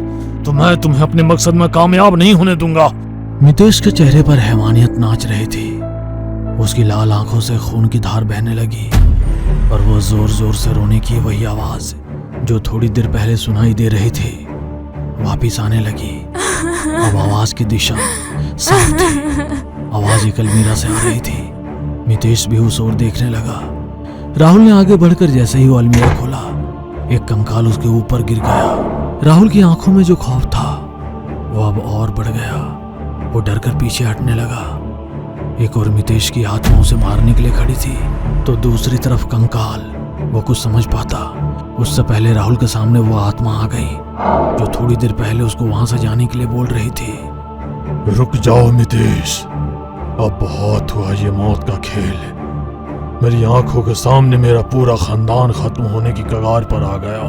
तो मैं तुम्हें अपने मकसद में कामयाब नहीं होने दूंगा। मितेश के चेहरे पर हैवानियत नाच रही थी। उसकी लाल आंखों से खून की धार बहने लगी और वो जोर जोर से रोने की वही आवाज जो थोड़ी देर पहले सुनाई दे रही थी वापिस आने लगी। अब आवाज की दिशा साफ थी। आवाज एक अलमीरा से आ रही थी। मितेश भी उस ओर देखने लगा। राहुल ने आगे बढ़कर जैसे ही वो अलमीरा खोला, एक कंकाल उसके ऊपर गिर गया। राहुल की आंखों में जो खौफ था वो अब और बढ़ गया। वो डरकर पीछे हटने लगा। एक और मितेश की आत्मा उसे मारने के लिए खड़ी थी, तो दूसरी तरफ कंकाल। वो कुछ समझ पाता उससे पहले राहुल के सामने वो आत्मा आ गई जो थोड़ी देर पहले उसको वहां से जाने के लिए बोल रही थी। रुक जाओ मितेश, अब बहुत हुआ ये मौत का खेल। मेरी आंखों के सामने मेरा पूरा खानदान खत्म होने की कगार पर आ गया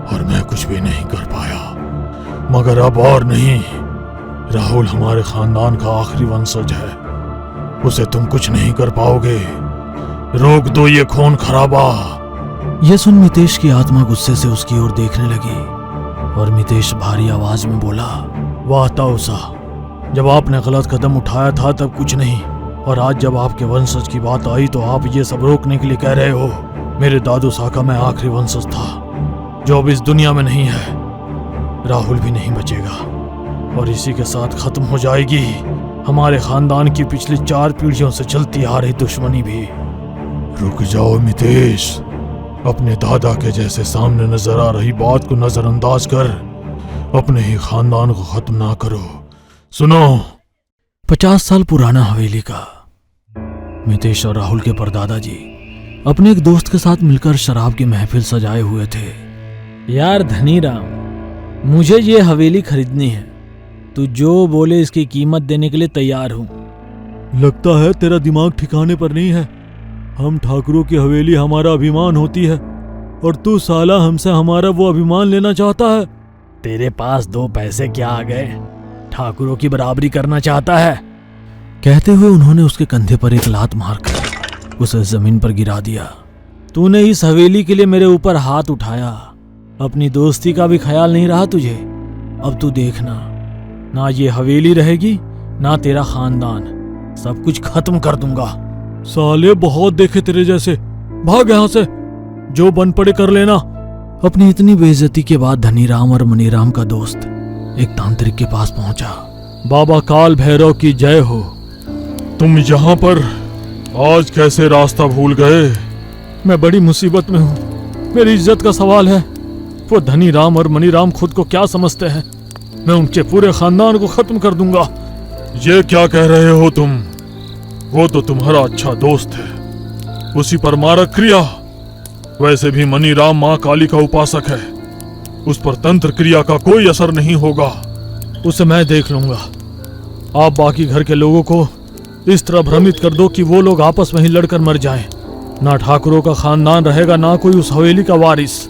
और मैं कुछ भी नहीं कर पाया। मगर अब और नहीं, राहुल हमारे खानदान का आखिरी वंशज है। उसे तुम कुछ नहीं कर पाओगे। रोक दो ये खून खराबा। यह सुन मितेश की आत्मा गुस्से से उसकी ओर देखने लगी और मितेश भारी आवाज में बोला, वाह ताऊसा, जब आपने गलत कदम उठाया था तब कुछ नहीं, और आज जब आपके वंशज की बात आई तो आप ये सब रोकने के लिए कह रहे हो। मेरे दादू साका में आखिरी वंशज था जो अब इस दुनिया में नहीं है। राहुल भी नहीं बचेगा और इसी के साथ खत्म हो जाएगी हमारे खानदान की पिछली 4 पीढ़ियों से चलती आ रही दुश्मनी भी। रुक जाओ मितेश, अपने दादा के जैसे सामने नजर आ रही बात को नजरअंदाज कर अपने ही खानदान को खत्म ना करो। सुनो, 50 साल पुराना हवेली का मितेश और राहुल के परदादा जी अपने एक दोस्त के साथ मिलकर शराब की महफिल सजाए हुए थे। यार धनीराम, मुझे ये हवेली खरीदनी है। तू जो बोले इसकी कीमत देने के लिए तैयार हूं। लगता है तेरा दिमाग ठिकाने पर नहीं है। हम ठाकुरों की हवेली हमारा अभिमान होती है और तू साला हमसे हमारा वो अभिमान लेना चाहता है। तेरे पास 2 पैसे क्या आ गए, ठाकुरों की बराबरी करना चाहता है। कहते हुए उन्होंने उसके कंधे पर एक लात मारकर उसे जमीन पर गिरा दिया। तूने इस हवेली के लिए मेरे ऊपर हाथ उठाया, अपनी दोस्ती का भी ख्याल नहीं रहा तुझे। अब तू देखना, ना ये हवेली रहेगी ना तेरा खानदान, सब कुछ खत्म कर दूंगा। साले बहुत देखे तेरे जैसे, भाग यहाँ से, जो बन पड़े कर लेना। अपनी इतनी बेइज्जती के बाद धनीराम और मनीराम का दोस्त एक तांत्रिक के पास पहुंचा। बाबा काल भैरव की जय हो। तुम यहाँ पर आज कैसे रास्ता भूल गए? मैं बड़ी मुसीबत में हूँ, मेरी इज्जत का सवाल है। वो धनीराम और मनीराम खुद को क्या समझते हैं? मैं उनके पूरे खानदान को खत्म कर दूंगा। ये क्या कह रहे हो तुम? वो तो तुम्हारा अच्छा दोस्त है, उसी पर मारक क्रिया। वैसे भी मनीराम माँ काली का उपासक है, उस पर तंत्र क्रिया का कोई असर नहीं होगा। उसे मैं देख लूंगा। आप बाकी घर के लोगों को इस तरह भ्रमित कर दो कि वो लोग आपस में ही लड़कर मर जाएं। ना ठाकुरों का खानदान रहेगा, ना कोई उस हवेली का वारिस।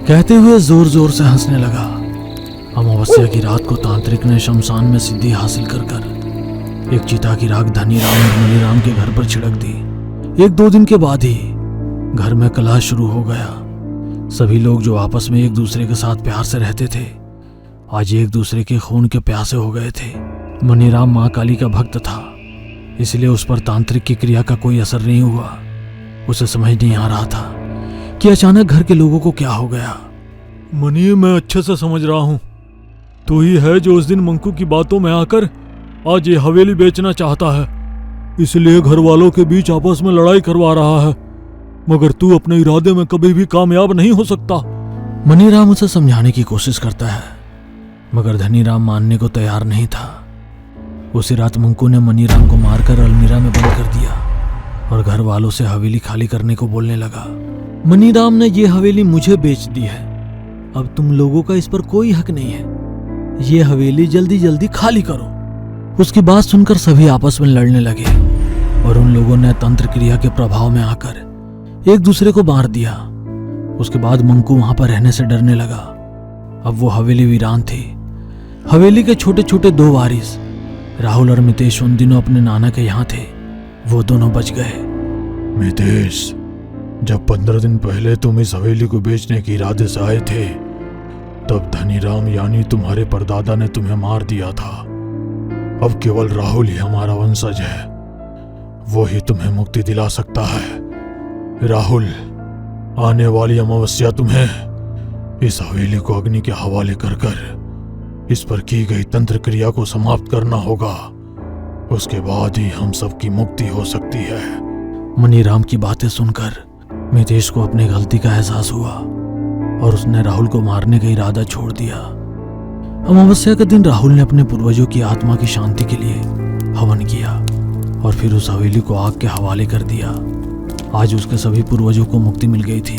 कहते हुए जोर जोर से हंसने लगा। अमावस्या की रात को तांत्रिक ने शमशान में सिद्धि हासिल कर एक चिता की राख धनीराम और मनीराम के घर पर छिड़क दी। 1-2 दिन के बाद ही घर में कलह शुरू हो गया। सभी लोग जो आपस में एक दूसरे के साथ प्यार से रहते थे, आज एक दूसरे के खून के प्यासे हो गए थे। मनीराम माँ काली का भक्त था, इसलिए उस पर तांत्रिक की क्रिया का कोई असर नहीं हुआ। उसे समझ नहीं आ रहा था कि अचानक घर के लोगों को क्या हो गया। मनी, मैं अच्छे से समझ रहा हूँ, तू ही है जो उस दिन मंकू की बातों में आकर आज ये हवेली बेचना चाहता है, इसलिए घर वालों के बीच आपस में लड़ाई करवा रहा है। मगर तू अपने इरादे में कभी भी कामयाब नहीं हो सकता। मनीराम उसे समझाने की कोशिश करता है, मगर धनीराम मानने को तैयार नहीं था। उसी रात मंकू ने मनीराम को मारकर अलमीरा में बंद कर दिया और घर वालों से हवेली खाली करने को बोलने लगा। मनीराम ने ये हवेली मुझे बेच दी है, अब तुम लोगों का इस पर कोई हक नहीं है। ये हवेली जल्दी जल्दी खाली करो। उसकी बात सुनकर सभी आपस में लड़ने लगे और उन लोगों ने तंत्र क्रिया के प्रभाव में आकर एक दूसरे को मार दिया। उसके बाद मंकू वहां पर रहने से डरने लगा। अब वो हवेली वीरान थी। हवेली के छोटे छोटे 2 वारिस राहुल और मितेश उन दिनों अपने नाना के यहाँ थे। वो दोनों बच गए। मितेश, जब 15 दिन पहले तुम इस हवेली को बेचने के इरादे से आए थे, तब धनीराम यानी तुम्हारे परदादा ने तुम्हें मार दिया था। अब केवल राहुल ही हमारा वंशज है, वो ही तुम्हें मुक्ति दिला सकता है। राहुल, आने वाली अमावस्या तुम्हें इस हवेली को अग्नि के हवाले कर इस पर की गई तंत्र क्रिया को समाप्त करना होगा। उसके बाद ही हम सबकी मुक्ति हो सकती है। मनीराम की बातें सुनकर मितेश को अपनी गलती का एहसास हुआ और उसने राहुल को मारने का इरादा छोड़ दिया। अमावस्या के दिन राहुल ने अपने पूर्वजों की आत्मा की शांति के लिए हवन किया और फिर उस हवेली को आग के हवाले कर दिया। आज उसके सभी पूर्वजों को मुक्ति मिल गई थी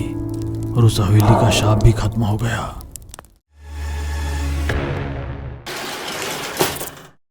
और उस हवेली का शाप भी खत्म हो गया।